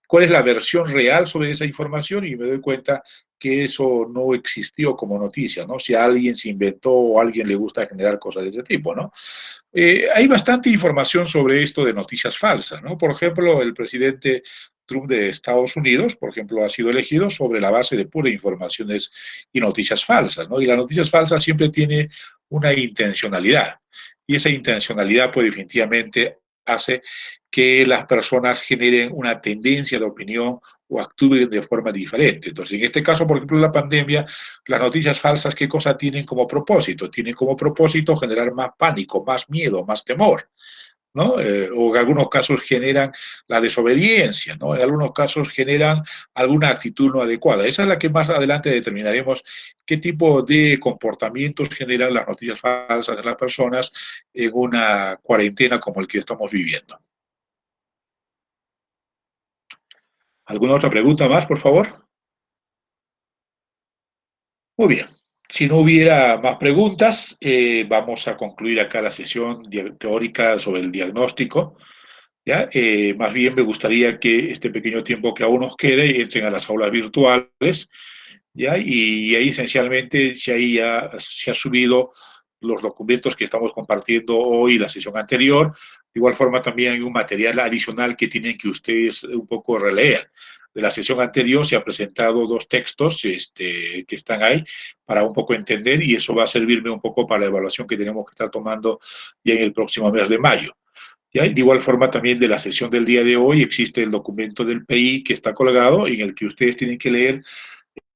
cuál es la versión real sobre esa información y me doy cuenta que eso no existió como noticia, ¿no? Si a alguien se inventó o a alguien le gusta generar cosas de ese tipo, ¿no? Hay bastante información sobre esto de noticias falsas, ¿no? Por ejemplo, el presidente Trump de Estados Unidos, por ejemplo, ha sido elegido sobre la base de puras informaciones y noticias falsas, ¿no? Y las noticias falsas siempre tienen una intencionalidad. Y esa intencionalidad, pues definitivamente hace que las personas generen una tendencia de opinión o actúen de forma diferente. Entonces, en este caso, por ejemplo, la pandemia, las noticias falsas, ¿qué cosa tienen como propósito? Tienen como propósito generar más pánico, más miedo, más temor, ¿no? O en algunos casos generan la desobediencia, ¿no? En algunos casos generan alguna actitud no adecuada. Esa es la que más adelante determinaremos qué tipo de comportamientos generan las noticias falsas de las personas en una cuarentena como el que estamos viviendo. ¿Alguna otra pregunta más, por favor? Muy bien. Si no hubiera más preguntas, vamos a concluir acá la sesión teórica sobre el diagnóstico. ¿Ya? Más bien me gustaría que este pequeño tiempo que aún nos quede entren a las aulas virtuales, ¿ya? Y ahí esencialmente ya se ha subido los documentos que estamos compartiendo hoy, la sesión anterior. De igual forma también hay un material adicional que tienen que ustedes un poco releer. De la sesión anterior se han presentado dos textos que están ahí para un poco entender y eso va a servirme un poco para la evaluación que tenemos que estar tomando ya en el próximo mes de mayo. ¿Ya? De igual forma también de la sesión del día de hoy existe el documento del PI que está colgado en el que ustedes tienen que leer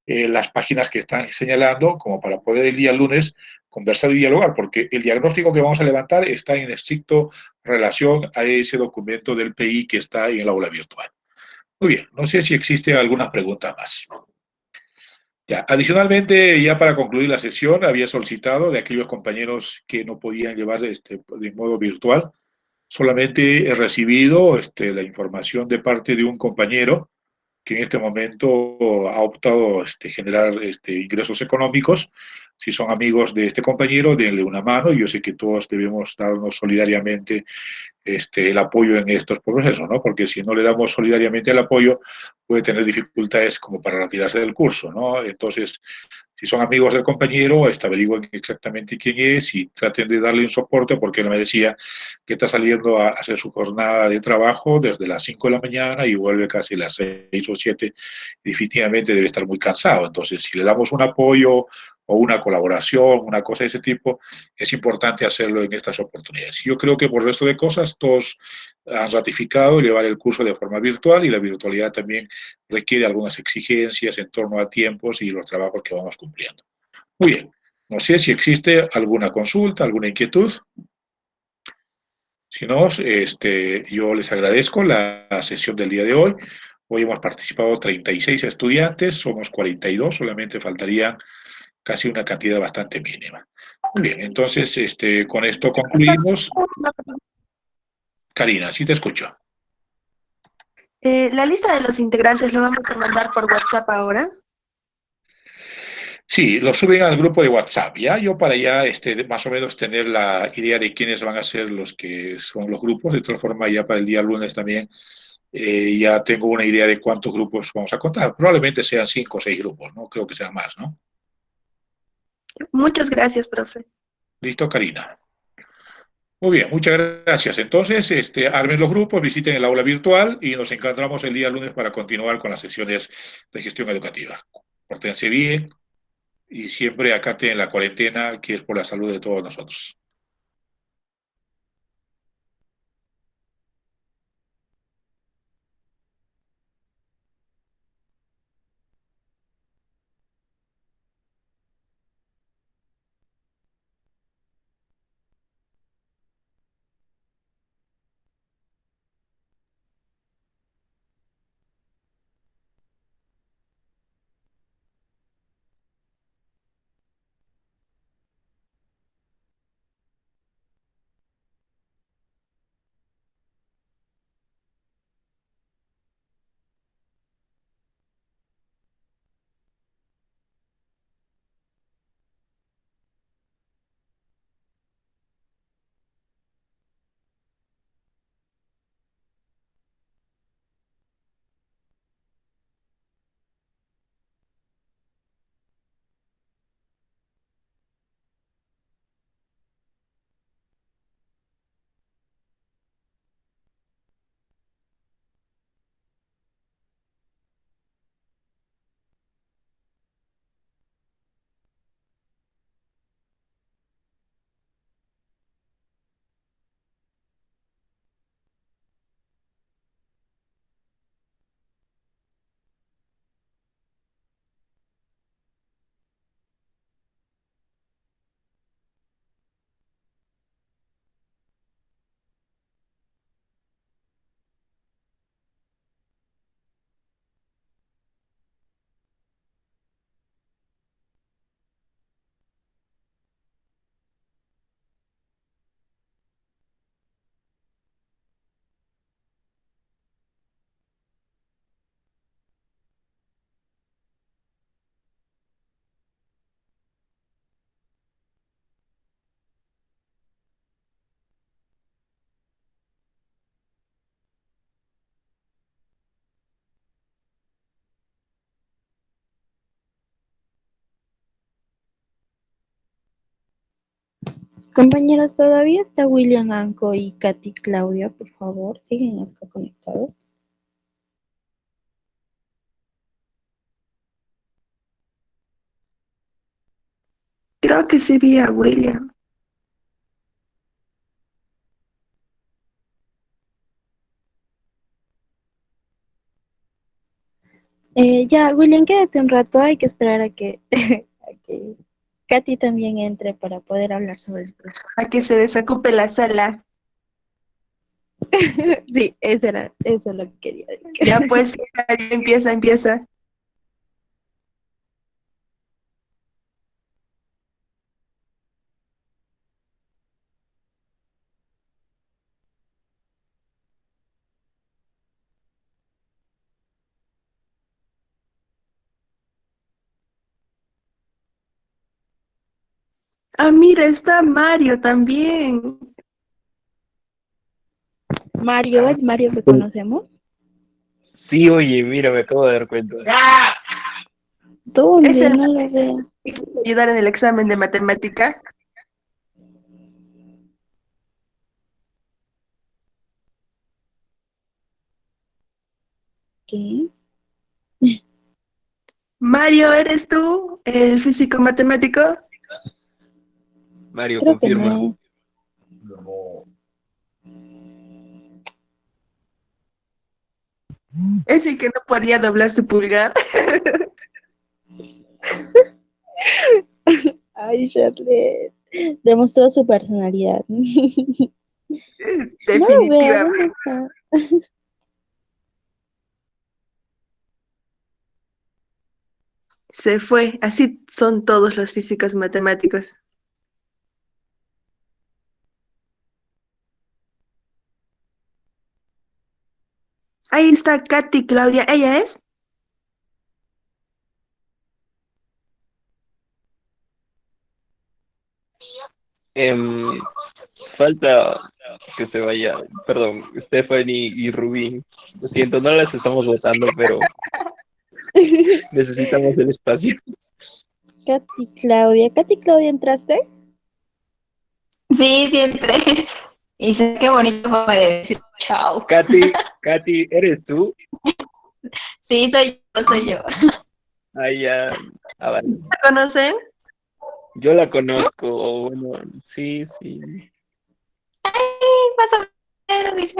las páginas que están señalando como para poder el día lunes conversar y dialogar, porque el diagnóstico que vamos a levantar está en estricto relación a ese documento del PI que está en el aula virtual. Muy bien, no sé si existe alguna pregunta más. Ya, adicionalmente, ya para concluir la sesión, había solicitado de aquellos compañeros que no podían llevar de modo virtual, solamente he recibido la información de parte de un compañero que en este momento ha optado generar ingresos económicos. Si son amigos de este compañero, denle una mano. Yo sé que todos debemos darnos solidariamente el apoyo en estos procesos, ¿no? Porque si no le damos solidariamente el apoyo, puede tener dificultades como para retirarse del curso, ¿no? Entonces, si son amigos del compañero, averigüen exactamente quién es y traten de darle un soporte, porque él me decía que está saliendo a hacer su jornada de trabajo desde las 5 de la mañana y vuelve casi a las 6 o 7. Definitivamente debe estar muy cansado. Entonces, si le damos un apoyo o una colaboración, una cosa de ese tipo, es importante hacerlo en estas oportunidades. Yo creo que por el resto de cosas, todos han ratificado llevar el curso de forma virtual y la virtualidad también requiere algunas exigencias en torno a tiempos y los trabajos que vamos cumpliendo. Muy bien, no sé si existe alguna consulta, alguna inquietud. Si no, yo les agradezco la sesión del día de hoy. Hoy hemos participado 36 estudiantes, somos 42, solamente faltarían casi una cantidad bastante mínima. Muy bien, entonces con esto concluimos. Karina, sí te escucho. La lista de los integrantes lo vamos a mandar por WhatsApp ahora. Sí, lo suben al grupo de WhatsApp, ¿ya? Yo para ya más o menos tener la idea de quiénes van a ser los que son los grupos, de tal forma ya para el día lunes también ya tengo una idea de cuántos grupos vamos a contar. Probablemente sean 5 o 6 grupos, ¿no? Creo que sean más, ¿no? Muchas gracias, profe. Listo, Karina. Muy bien, muchas gracias. Entonces, armen los grupos, visiten el aula virtual y nos encontramos el día lunes para continuar con las sesiones de gestión educativa. Pórtense bien y siempre acaten la cuarentena, que es por la salud de todos nosotros. Compañeros, todavía está William Anco y Katy Claudia, por favor, siguen acá conectados. Creo que sí vi a William. Ya, William, quédate un rato, hay que esperar a que, a que Katy también entre para poder hablar sobre el curso. A que se desocupe la sala. Sí, eso es lo que quería decir. Ya pues, empieza. Ah, mira, está Mario también. Mario, ¿el Mario que conocemos? Sí, oye, mira, me acabo de dar cuenta. Es ¿Dónde? el No lo veo. que quiere ayudar en el examen de matemática. ¿Qué? Mario, ¿eres tú el físico matemático? Mario, Creo que confirma. no. No. Es el que no podía doblar su pulgar. Ay, Charlotte. Demostró su personalidad. No lo veo, ¿dónde Definitivamente. está? Se fue. Así son todos los físicos matemáticos. Ahí está Katy Claudia. ¿Ella es? Em, Falta que se vaya, perdón, Stephanie y Rubín. Lo siento, no las estamos votando, pero necesitamos el espacio. Katy Claudia, ¿entraste? Sí, sí entré. Y sé qué bonito forma de decir chao. Katy, ¿eres tú? Sí, soy yo. Ahí ya, vale. ¿La conocen? Yo la conozco, o bueno, sí. Ay, más o menos, dice.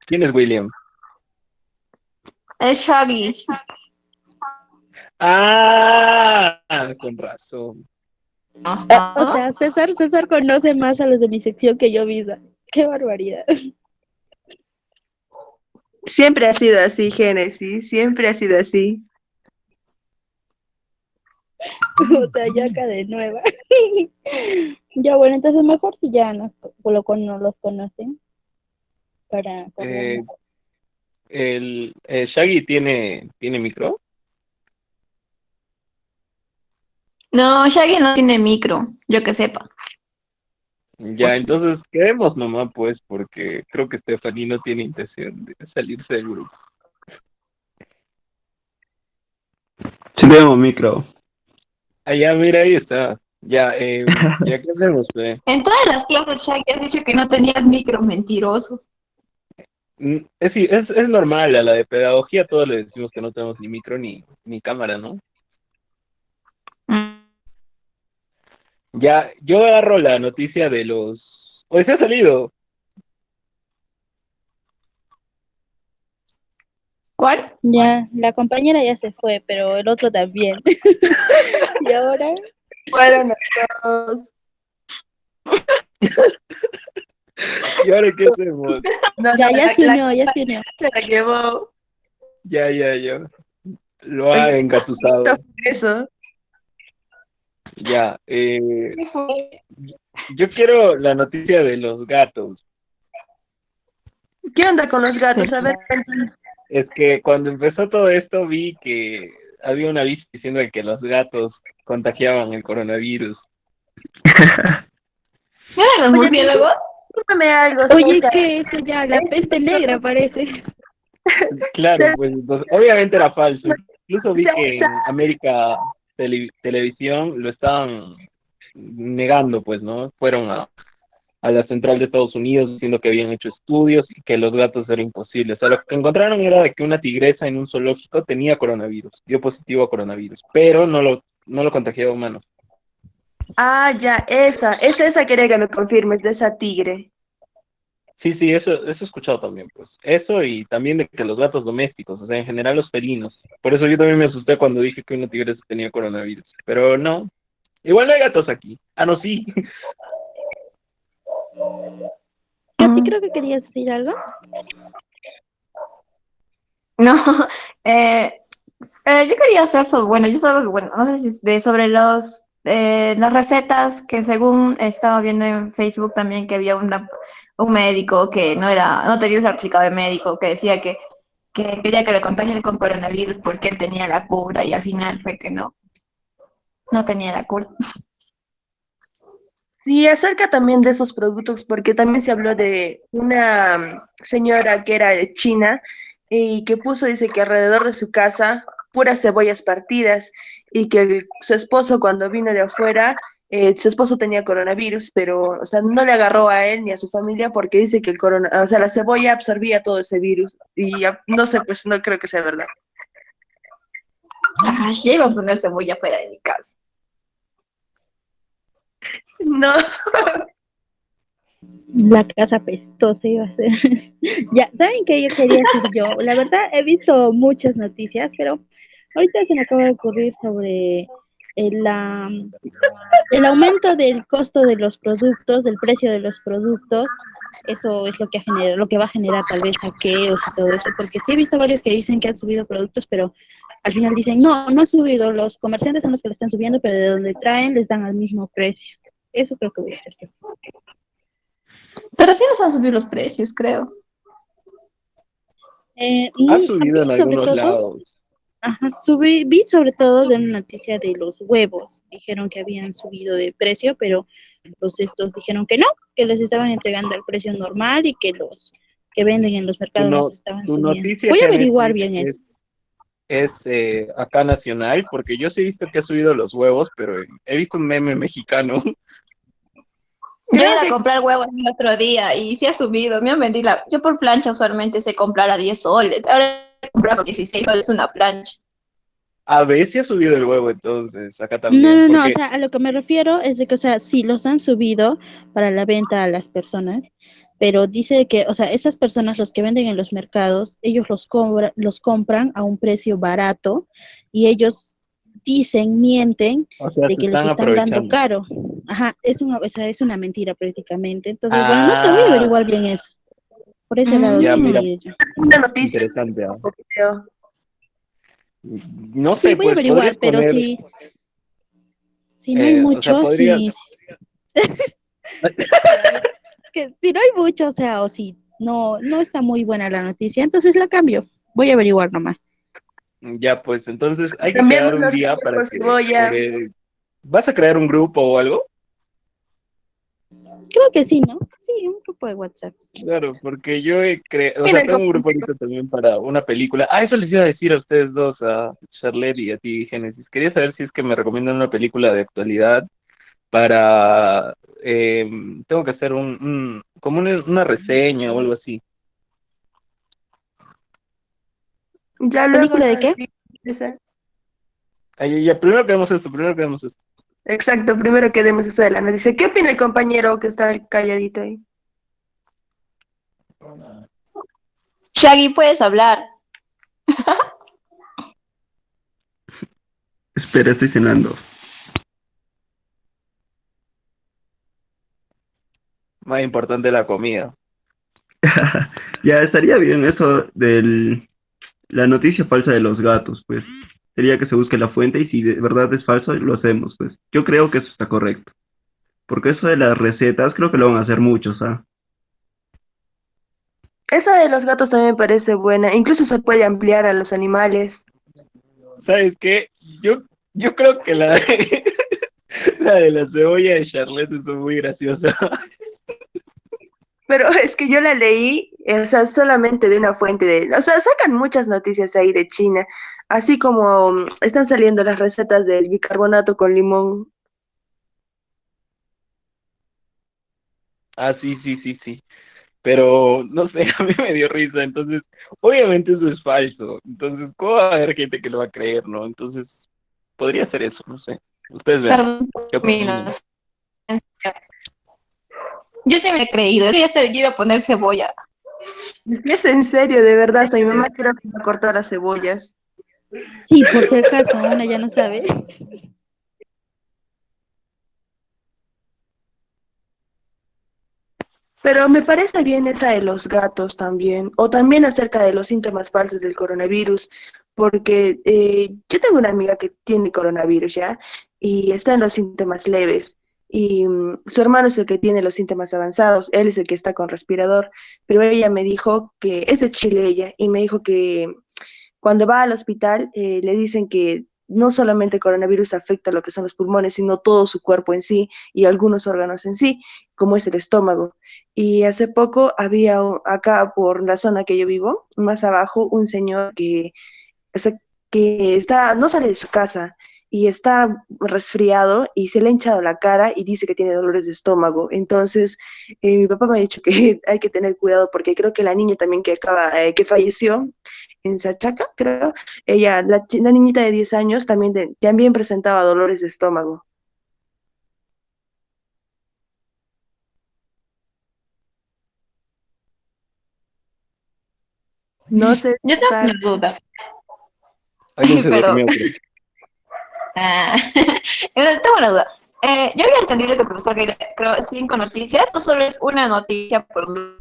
¿Quién es William? Es Shaggy. Ah, con razón. O sea, César conoce más a los de mi sección que yo misma. Qué barbaridad. Siempre ha sido así, Génesis. Siempre ha sido así. O sea, ya acá de nueva. Ya bueno, entonces mejor si ya no los conocen para Eh, Shaggy tiene micro. No, Shaggy no tiene micro, yo que sepa. ¿O Ya, sí? entonces quedemos nomás, pues, porque creo que Stephanie no tiene intención de salirse del grupo. Sí tenemos micro. Ah, ya, mira, ahí está. Ya, ya, ¿qué hacemos, pues? En todas las clases, Shaggy, has dicho que no tenías micro, mentiroso. Es normal, a la de pedagogía todos le decimos que no tenemos ni micro ni cámara, ¿no? Mm. Ya, yo agarro la noticia de los... Pues se ha salido. ¿Cuál? Ya, la compañera ya se fue, pero el otro también. Y ahora, Fueron todos. ¿Y ahora qué hacemos? No, ya se unió, ya se unió. se la llevó. Ya. Lo ha Oye, engatusado. eso. Ya, yo quiero la noticia de los gatos. ¿Qué onda con los gatos? A ver, cuéntame. Es que cuando empezó todo esto vi que había un aviso diciendo que los gatos contagiaban el coronavirus. ¿Eran los Oye, murciélagos? cuéntame algo, Oye, César. ¿qué es eso ya? La peste negra parece. Claro, pues obviamente era falso. Incluso vi que en América Televisión lo estaban negando, pues, ¿no? Fueron a la central de Estados Unidos diciendo que habían hecho estudios y que los gatos era imposible. O sea, lo que encontraron era de que una tigresa en un zoológico tenía coronavirus, dio positivo a coronavirus, pero no lo contagiaba a humanos. Ah, ya, esa quería que me confirmes, de esa tigre. Sí, eso he escuchado también, pues. Eso y también de que los gatos domésticos, o sea, en general los felinos. Por eso yo también me asusté cuando dije que una tigresa tenía coronavirus. Pero no, igual no hay gatos aquí. Ah, no, sí. Katy, creo que querías decir algo. No, eh, yo quería hacer sobre, bueno, yo solo, bueno, no sé si es sobre las recetas que según estaba viendo en Facebook también que había un médico que no tenía un certificado de médico que decía que quería que le contagien con coronavirus porque él tenía la cura y al final fue que no tenía la cura. Sí, acerca también de esos productos, porque también se habló de una señora que era de China y que puso, dice que alrededor de su casa, puras cebollas partidas y que su esposo cuando vino de afuera, su esposo tenía coronavirus, pero, o sea, no le agarró a él ni a su familia porque dice que o sea, la cebolla absorbía todo ese virus y no sé, pues no creo que sea verdad. Ay, ya iba a poner cebolla fuera de mi casa. No. La casa pestosa iba a ser. Ya, ¿saben qué yo quería decir yo? La verdad, he visto muchas noticias, pero ahorita se me acaba de ocurrir sobre el, la- el aumento del costo de los productos, del precio de los productos. Eso es lo que ha generado, lo que va a generar tal vez saqueos y todo eso, porque sí he visto varios que dicen que han subido productos, pero al final dicen, no ha subido, los comerciantes son los que le están subiendo, pero de donde traen les dan al mismo precio. Eso creo que voy a hacer yo. Pero sí nos han subido los precios, creo. Ha A mí subido en sobre algunos todo, lados. ajá, vi sobre todo de una noticia de los huevos. Dijeron que habían subido de precio, pero los estos dijeron que no, que les estaban entregando al precio normal y que los que venden en los Tu, mercados los no, estaban tu subiendo. noticia, Voy a averiguar Génesis, bien eso. es acá nacional, porque yo sí he visto que ha subido los huevos, pero he visto un meme mexicano. Yo he ido a comprar huevos el otro día y sí ha subido. Me han vendido yo por plancha usualmente sé comprar a 10 soles. Ahora he comprado 16 soles una plancha. A ver si ha subido el huevo entonces, acá No, también, no, no, o porque sea, a lo que me refiero es de que, o sea, sí los han subido para la venta a las personas, pero dice que, o sea, esas personas, los que venden en los mercados, ellos los compran a un precio barato y ellos mienten o sea, de se que les están están dando aprovechando. caro. Ajá, o sea, es una mentira prácticamente. Entonces, bueno, no sé, voy a Ah, averiguar bien eso. Por ese lado ya, quería mira, ir yo. Una noticia, interesante. ¿Ah? creo. No Sí, sé, voy a pues podrías averiguar, pero poner, si no hay o sea, mucho, podrías, sí. Ya, mira, es que si no hay mucho, o sea, o si no está muy buena la noticia, entonces la cambio. Voy a averiguar nomás. ya, pues entonces hay que Cambiamos quedar un las día cosas para por que, cebolla. ¿vas a crear un grupo o algo? Creo que sí, ¿no? Sí, un grupo de WhatsApp. Claro, porque yo he creado, o Mira sea, el tengo un grupo compañero. ahorita también para una película. Ah, eso les iba a decir a ustedes dos, a Charlotte y a ti, Génesis. Quería saber si es que me recomiendan una película de actualidad para, tengo que hacer como una reseña o algo así. Ya luego ¿Película de nos qué? dice. Ay, ya, primero que vemos esto. Exacto, primero que demos eso de la noticia. ¿Qué opina el compañero que está calladito ahí? Shaggy, puedes hablar. Espera, estoy cenando. Más importante la comida. Ya estaría bien eso de la noticia falsa de los gatos, pues. Sería que se busque la fuente y si de verdad es falso, lo hacemos, pues. Yo creo que eso está correcto. Porque eso de las recetas creo que lo van a hacer muchos, ¿ah? Esa de los gatos también me parece buena. Incluso se puede ampliar a los animales. ¿Sabes qué? Yo creo que la de, la de la cebolla de Charlotte es muy graciosa. Pero es que yo la leí, o sea, solamente de una fuente de... O sea, sacan muchas noticias ahí de China. Así como están saliendo las recetas del bicarbonato con limón. Ah, sí. Pero no sé, a mí me dio risa. Entonces, obviamente eso es falso. Entonces, ¿cómo va a haber gente que lo va a creer, no? Entonces, podría ser eso, no sé. Ustedes ven. Perdón ¿Qué por mi opinan? inocencia. Yo sí me he creído, yo iba a poner cebolla. Es en serio, de verdad, hasta mi mamá creo que me cortó las cebollas. Sí, por si acaso, una ya no sabe. Pero me parece bien esa de los gatos también, o también acerca de los síntomas falsos del coronavirus, porque yo tengo una amiga que tiene coronavirus ya y está en los síntomas leves y su hermano es el que tiene los síntomas avanzados, él es el que está con respirador, pero ella me dijo que es de Chile ella y me dijo que cuando va al hospital, le dicen que no solamente el coronavirus afecta lo que son los pulmones, sino todo su cuerpo en sí y algunos órganos en sí, como es el estómago. Y hace poco había acá por la zona que yo vivo, más abajo, un señor o sea, que está, no sale de su casa y está resfriado y se le ha hinchado la cara y dice que tiene dolores de estómago. Entonces, mi papá me ha dicho que hay que tener cuidado porque creo que la niña también que falleció en Sachaca, creo, ella, la niñita de 10 años también, también presentaba dolores de estómago. No sé Yo si tengo está... una duda, Alguien se pero durmió, creo. ah, tengo una duda. Yo había entendido que el profesor quería, creo, 5 noticias, o solo es una noticia por grupo.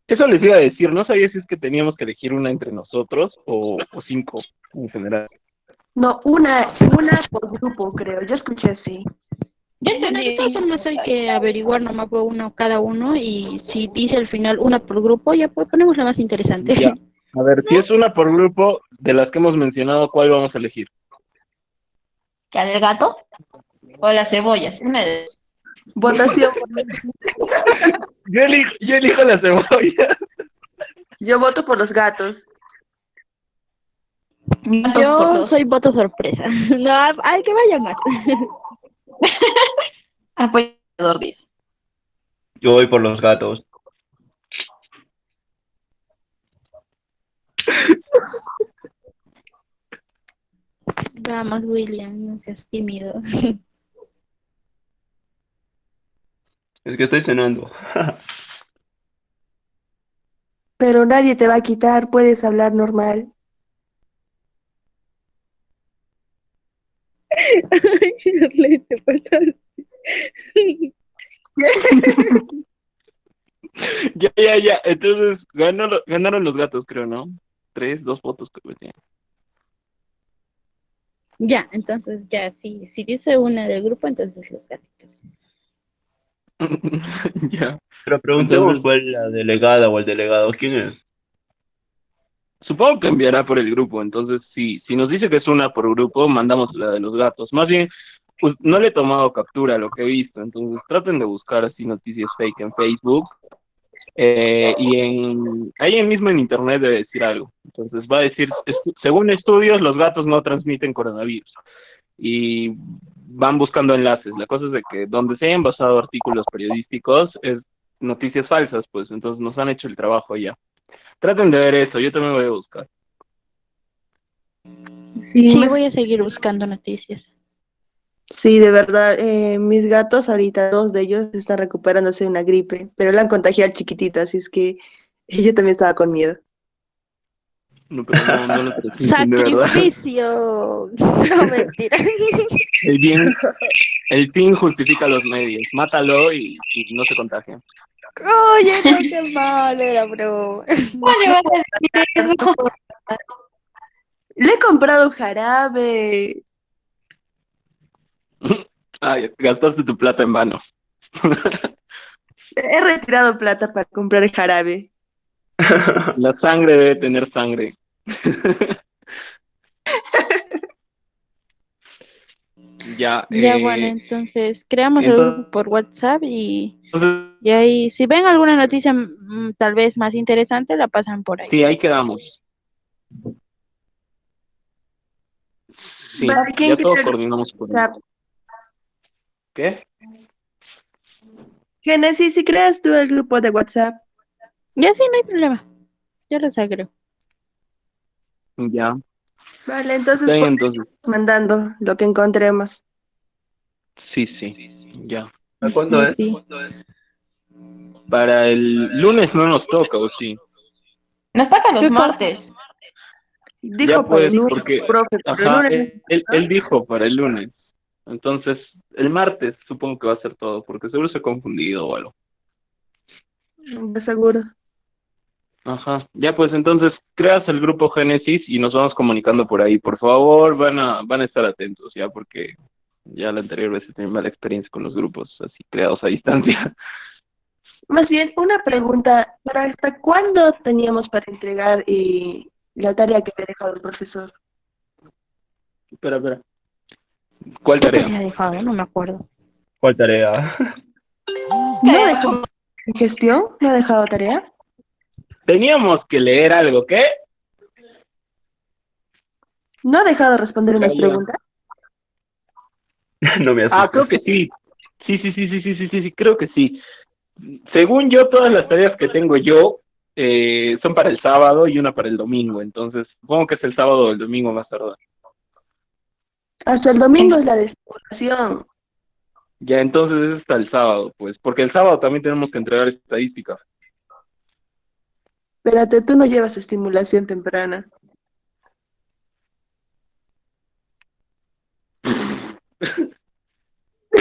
Eso les iba a decir, no sabía si es que teníamos que elegir una entre nosotros o 5 en general. No, una por grupo, creo. Yo escuché así. Bueno, de todas formas hay que averiguar nomás por uno cada uno y si dice al final una por grupo, ya pues ponemos la más interesante. Ya. A ver, si es una por grupo, de las que hemos mencionado, ¿cuál vamos a elegir? ¿La del gato? ¿O las cebollas? Una de esas. Votación. Yo elijo la cebolla. Yo voto por los gatos. Yo soy voto sorpresa. No, hay que vayan más. Apoyador, dice. Yo voy por los gatos. Vamos, William, no seas tímido. Es que estoy cenando. Pero nadie te va a quitar, puedes hablar normal. Ay, Shirley, te pasaste. Ya. Entonces, ganaron los gatos, creo, ¿no? 2 votos, creo que tienen. Ya, entonces ya, si dice una del grupo, entonces los gatitos. Ya. Pero preguntemos Entonces, cuál es la delegada o el delegado. ¿Quién es? supongo que enviará por el grupo, entonces si nos dice que es una por grupo, mandamos la de los gatos. Más bien, pues no le he tomado captura a lo que he visto, entonces traten de buscar así noticias fake en Facebook, ahí mismo en internet debe decir algo. Entonces va a decir, según estudios, los gatos no transmiten coronavirus. Y van buscando enlaces. La cosa es de que donde se hayan basado artículos periodísticos es noticias falsas, pues entonces nos han hecho el trabajo ya. Traten de ver eso, yo también voy a buscar. Sí, Sí, voy a seguir buscando noticias. sí, de verdad, mis gatos ahorita, 2 de ellos están recuperándose de una gripe, pero la han contagiado chiquitita, así es que yo también estaba con miedo. No, pero no lo transmiten de verdad. ¡Sacrificio! No, mentira. El fin justifica los medios. Mátalo y no se contagia. Oye, no, qué mal, era broma. ¿Cómo le vas a decir eso? Le he comprado jarabe. Ay, gastaste tu plata en vano. He retirado plata para comprar el jarabe. La sangre debe tener sangre. Ya, Ya, bueno, entonces creamos el grupo por WhatsApp y ahí, si ven alguna noticia tal vez más interesante, la pasan por ahí. sí, ahí quedamos. Sí, Vale, ¿quién ya quiere todos el coordinamos por ahí. WhatsApp? ¿Qué? Génesis, si creas tú el grupo de WhatsApp. Ya sí, no hay problema. Yo los agrego. Ya. Vale, entonces Está bien, pues, entonces. mandando lo que encontremos. Sí, ya. ¿A cuándo es? Sí. Para el lunes no nos toca, ¿o sí? Nos toca los Sí, claro. martes. Dijo Ya para el pues, lunes, porque, profe, pero el ajá, lunes, él dijo para el lunes. Entonces, el martes supongo que va a ser todo, porque seguro se ha confundido o algo. ¿no? De seguro. Ajá, ya pues entonces creas el grupo Génesis y nos vamos comunicando por ahí. Por favor, van a estar atentos ya, porque ya la anterior vez he tenido mala experiencia con los grupos así creados a distancia. Más bien, una pregunta, ¿para hasta cuándo teníamos para entregar la tarea que había dejado el profesor? Espera. ¿Cuál ¿Qué tarea? tarea ha dejado? No me acuerdo. ¿Cuál tarea? ¿No ha dejado gestión? ¿No ha dejado tarea? Teníamos que leer algo, ¿qué? ¿No ha dejado responder Ya, unas ya. preguntas? No me Ah, asustes. creo que sí. Sí, creo que sí. Según yo, todas las tareas que tengo yo son para el sábado y una para el domingo. Entonces, supongo que es el sábado o el domingo más tardar. Hasta el domingo es la de simulación. Ya, entonces es hasta el sábado, pues. Porque el sábado también tenemos que entregar estadísticas. Espérate, tú no llevas estimulación temprana.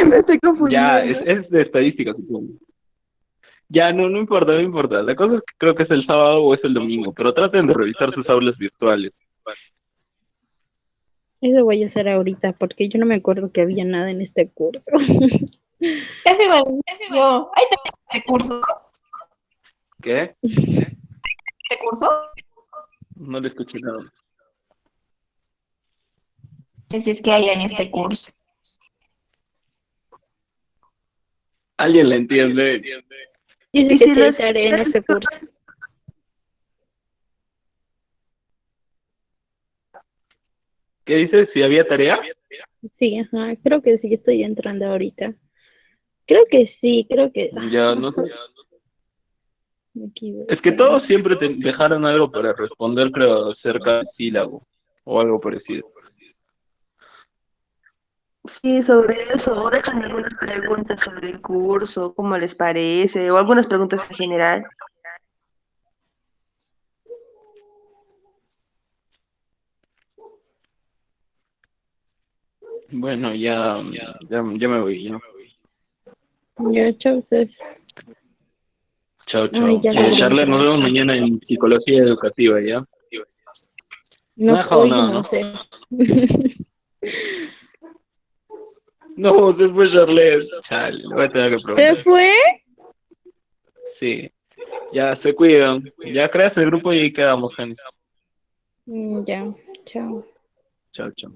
Me estoy Ya, confundiendo. es de estadísticas, supongo. Ya, no importa, no importa. La cosa es que creo que es el sábado o es el domingo, pero traten de revisar sus aulas virtuales. Eso voy a hacer ahorita porque yo no me acuerdo que había nada en este curso. Casi igual, yo. Ahí tengo este curso. ¿Qué? ¿Este curso? No le escuché nada. Si es que hay en este curso. ¿Alguien le entiende? Dice ¿Y que si sí hay los, tarea en este curso. ¿Qué dice? ¿Si había tarea? Sí, ajá, creo que sí estoy entrando ahorita. Creo que sí, creo que... Ya, no sé. Me equivoqué. Es que todos siempre te dejaron algo para responder, creo, cerca del sílabo o algo parecido. sí, sobre eso, o dejan algunas preguntas sobre el curso, cómo les parece, o algunas preguntas en general. Bueno, ya me voy, ya. Ya, chau, Cés. Chao, Ay, chao. ya debería Charlotte, nos entrar. vemos mañana en psicología educativa, ¿ya? No ha No, dejado hoy nada, no ¿no? sé. No, se fue Charlotte. Chale, le voy a tener que ¿Se preguntar. fue? Sí. Ya, se cuidan. Ya creas el grupo y ahí quedamos, gente. Ya, chao. Chao, chao.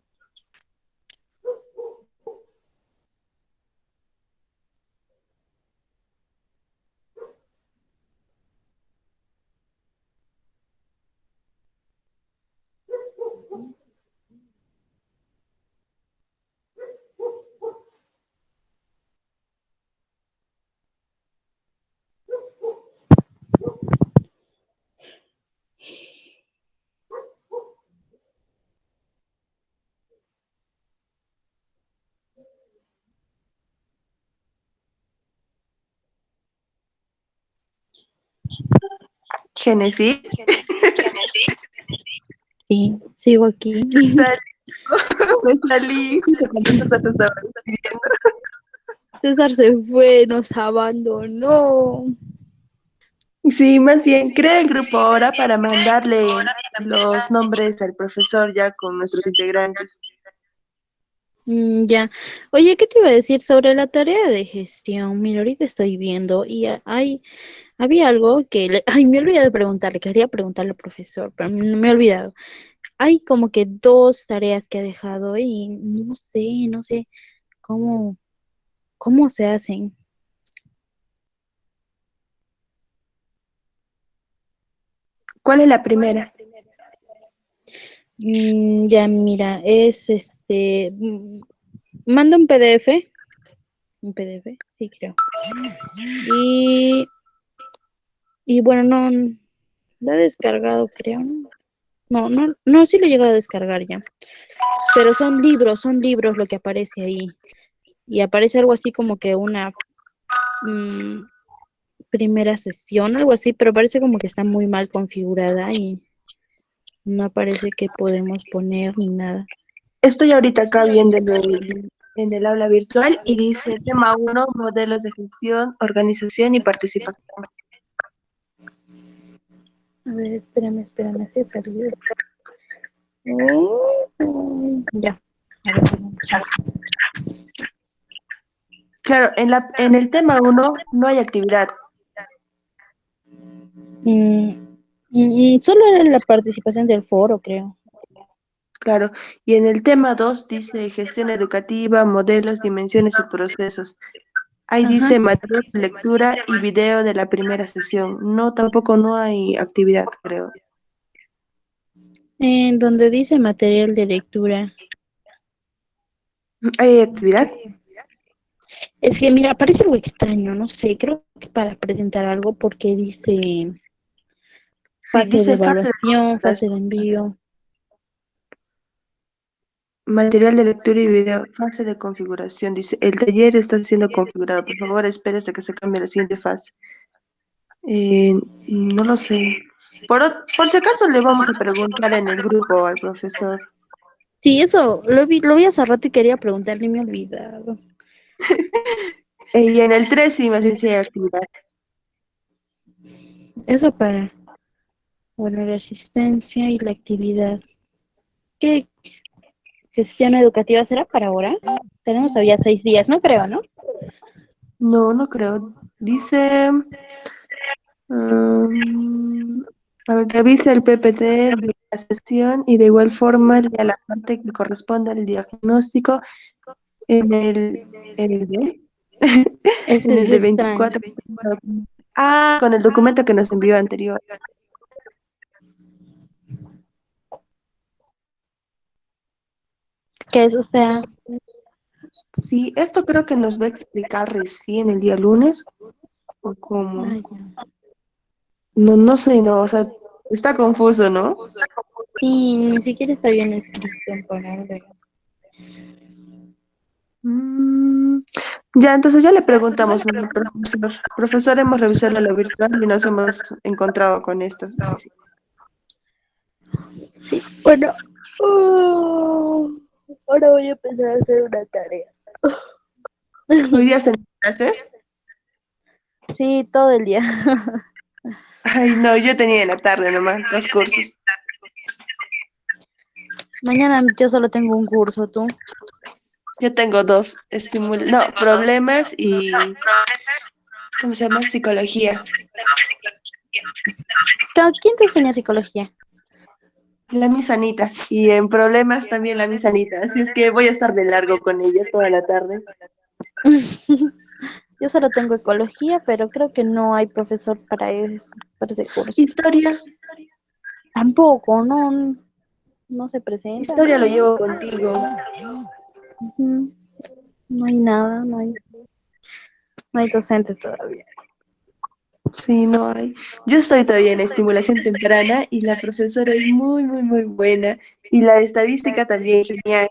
Génesis. Sí, sigo aquí. Me salí justo cuando César te estaba despidiendo. César se fue, nos abandonó. Sí, más bien, crea el grupo ahora para mandarle los nombres al profesor ya con nuestros integrantes. Ya. Oye, ¿qué te iba a decir sobre la tarea de gestión? Mira, ahorita estoy viendo y había algo que, ay, me olvidé de preguntarle, quería preguntarle al profesor, pero me he olvidado. Hay como que dos tareas que ha dejado y no sé cómo se hacen. ¿Cuál es la primera? Ya, mira, es manda un PDF, sí creo. Y, y bueno, no, lo he descargado, creo, ¿no? No, sí lo he llegado a descargar ya. Pero son libros lo que aparece ahí. Y aparece algo así como que una, mm, primera sesión, algo así, pero parece como que está muy mal configurada y no aparece que podemos poner ni nada. Estoy ahorita acá viendo en el aula virtual y dice tema 1, modelos de gestión, organización y participación. A ver, espérame, si salió. Ya. A ver, Claro, en el tema 1 no hay actividad. Solo era la participación del foro, creo. Claro, y en el tema 2 dice gestión educativa, modelos, dimensiones y procesos. Ahí Ajá. dice material de lectura y video de la primera sesión. No, tampoco no hay actividad, creo. En donde dice material de lectura. ¿Hay actividad? Es que, mira, parece algo extraño, no sé, creo que es para presentar algo porque dice Sí, fase de dice evaluación, fase de envío. material de lectura y video, fase de configuración. Dice, el taller está siendo configurado. Por favor, espérese que se cambie a la siguiente fase. No lo sé. Por si acaso le vamos a preguntar en el grupo al profesor. Sí, eso, lo vi hace rato y quería preguntarle y me he olvidado. Y en el 3 sí, más bien sí hay actividad. Eso para, bueno, la asistencia y la actividad. ¿Qué gestión educativa será para ahora? Tenemos todavía 6 días, no creo, ¿no? No, no creo. Dice, a ver, revisa el PPT de la sesión y de igual forma lea la parte que corresponde al diagnóstico en el Eso en es el de extraño. 24. Con el documento que nos envió anterior. Que eso sea. Sí, esto creo que nos va a explicar recién el día lunes, o cómo. Ay, ya. No sé, no, o sea, está confuso, ¿no? Sí, ni siquiera está bien escrito por algo. Ya, entonces ya le preguntamos al profesor. Profesor, hemos revisado lo virtual y nos hemos encontrado con esto. Sí, bueno. Ahora voy a empezar a hacer una tarea. ¿Hoy día se clases? Sí, todo el día. Ay, no, yo tenía en la tarde nomás, 2 cursos. Mañana yo solo tengo un curso, ¿tú? Yo tengo 2, problemas y, ¿cómo se llama? Psicología. ¿Quién te enseña psicología? La misanita. Y en problemas también la misanita. Así es que voy a estar de largo con ella toda la tarde. Yo solo tengo ecología, pero creo que no hay profesor para ese curso. Historia. Tampoco, no se presenta. Historia lo llevo contigo. Ujú. No hay nada, no hay docente todavía. Sí, no hay. Yo estoy todavía en estimulación temprana y la profesora es muy, muy, muy buena. Y la estadística también, genial.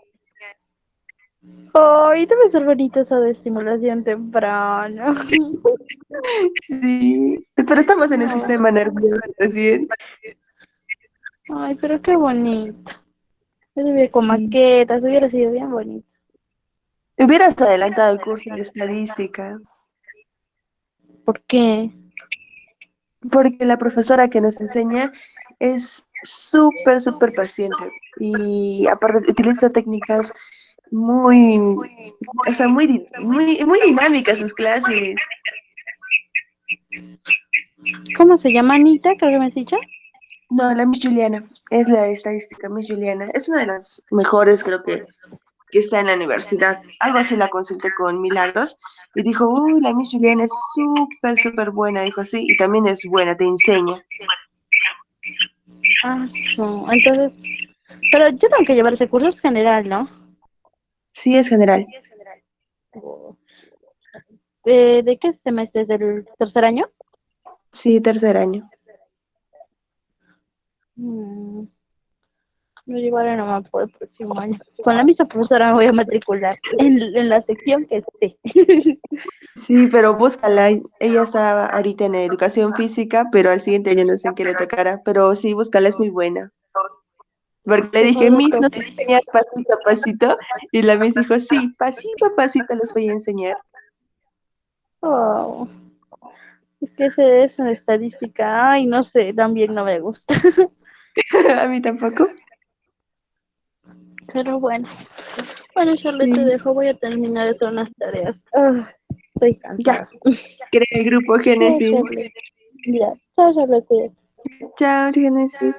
Ay, debe ser bonito eso de estimulación temprana. Sí, pero estamos en el sistema nervioso recién. Ay, pero qué bonito. Yo debía con Sí. maquetas, hubiera sido bien bonito. Hubieras adelantado el curso de estadística, ¿Por qué? porque la profesora que nos enseña es súper, súper paciente y aparte utiliza técnicas muy, o sea, muy dinámicas sus clases. ¿Cómo se llama, Anita? Creo que me has dicho. No, la Miss Juliana, es la estadística, Miss Juliana. Es una de las mejores, creo que está en la universidad. Algo así la consulté con Milagros y dijo, uy, la Miss Juliana es súper, súper buena. Dijo, sí, y también es buena, te enseña. Entonces, pero yo tengo que llevar ese curso, es general, ¿no? Sí, es general. ¿De qué semestre? ¿Del tercer año? Sí, tercer año. Me llevaré nomás por el próximo año. Con la misma profesora me voy a matricular en la sección que esté. Sí, pero búscala. Ella está ahorita en educación física, pero al siguiente año no sé en qué le tocará. Pero sí, búscala, es muy buena. Porque le dije, Miss, ¿no te voy a enseñar pasito a pasito? Y la Miss dijo, sí, pasito a pasito les voy a enseñar. Oh, es que ese es una estadística. Ay, no sé, también no me gusta. A mí tampoco. Pero bueno. Bueno, Charlotte, te Sí. dejo. Voy a terminar de hacer unas tareas. Ah, estoy Ya, cansada. crea el grupo Chao, Génesis. Charlotte. Ya, chao, Charlotte. Chao, Génesis.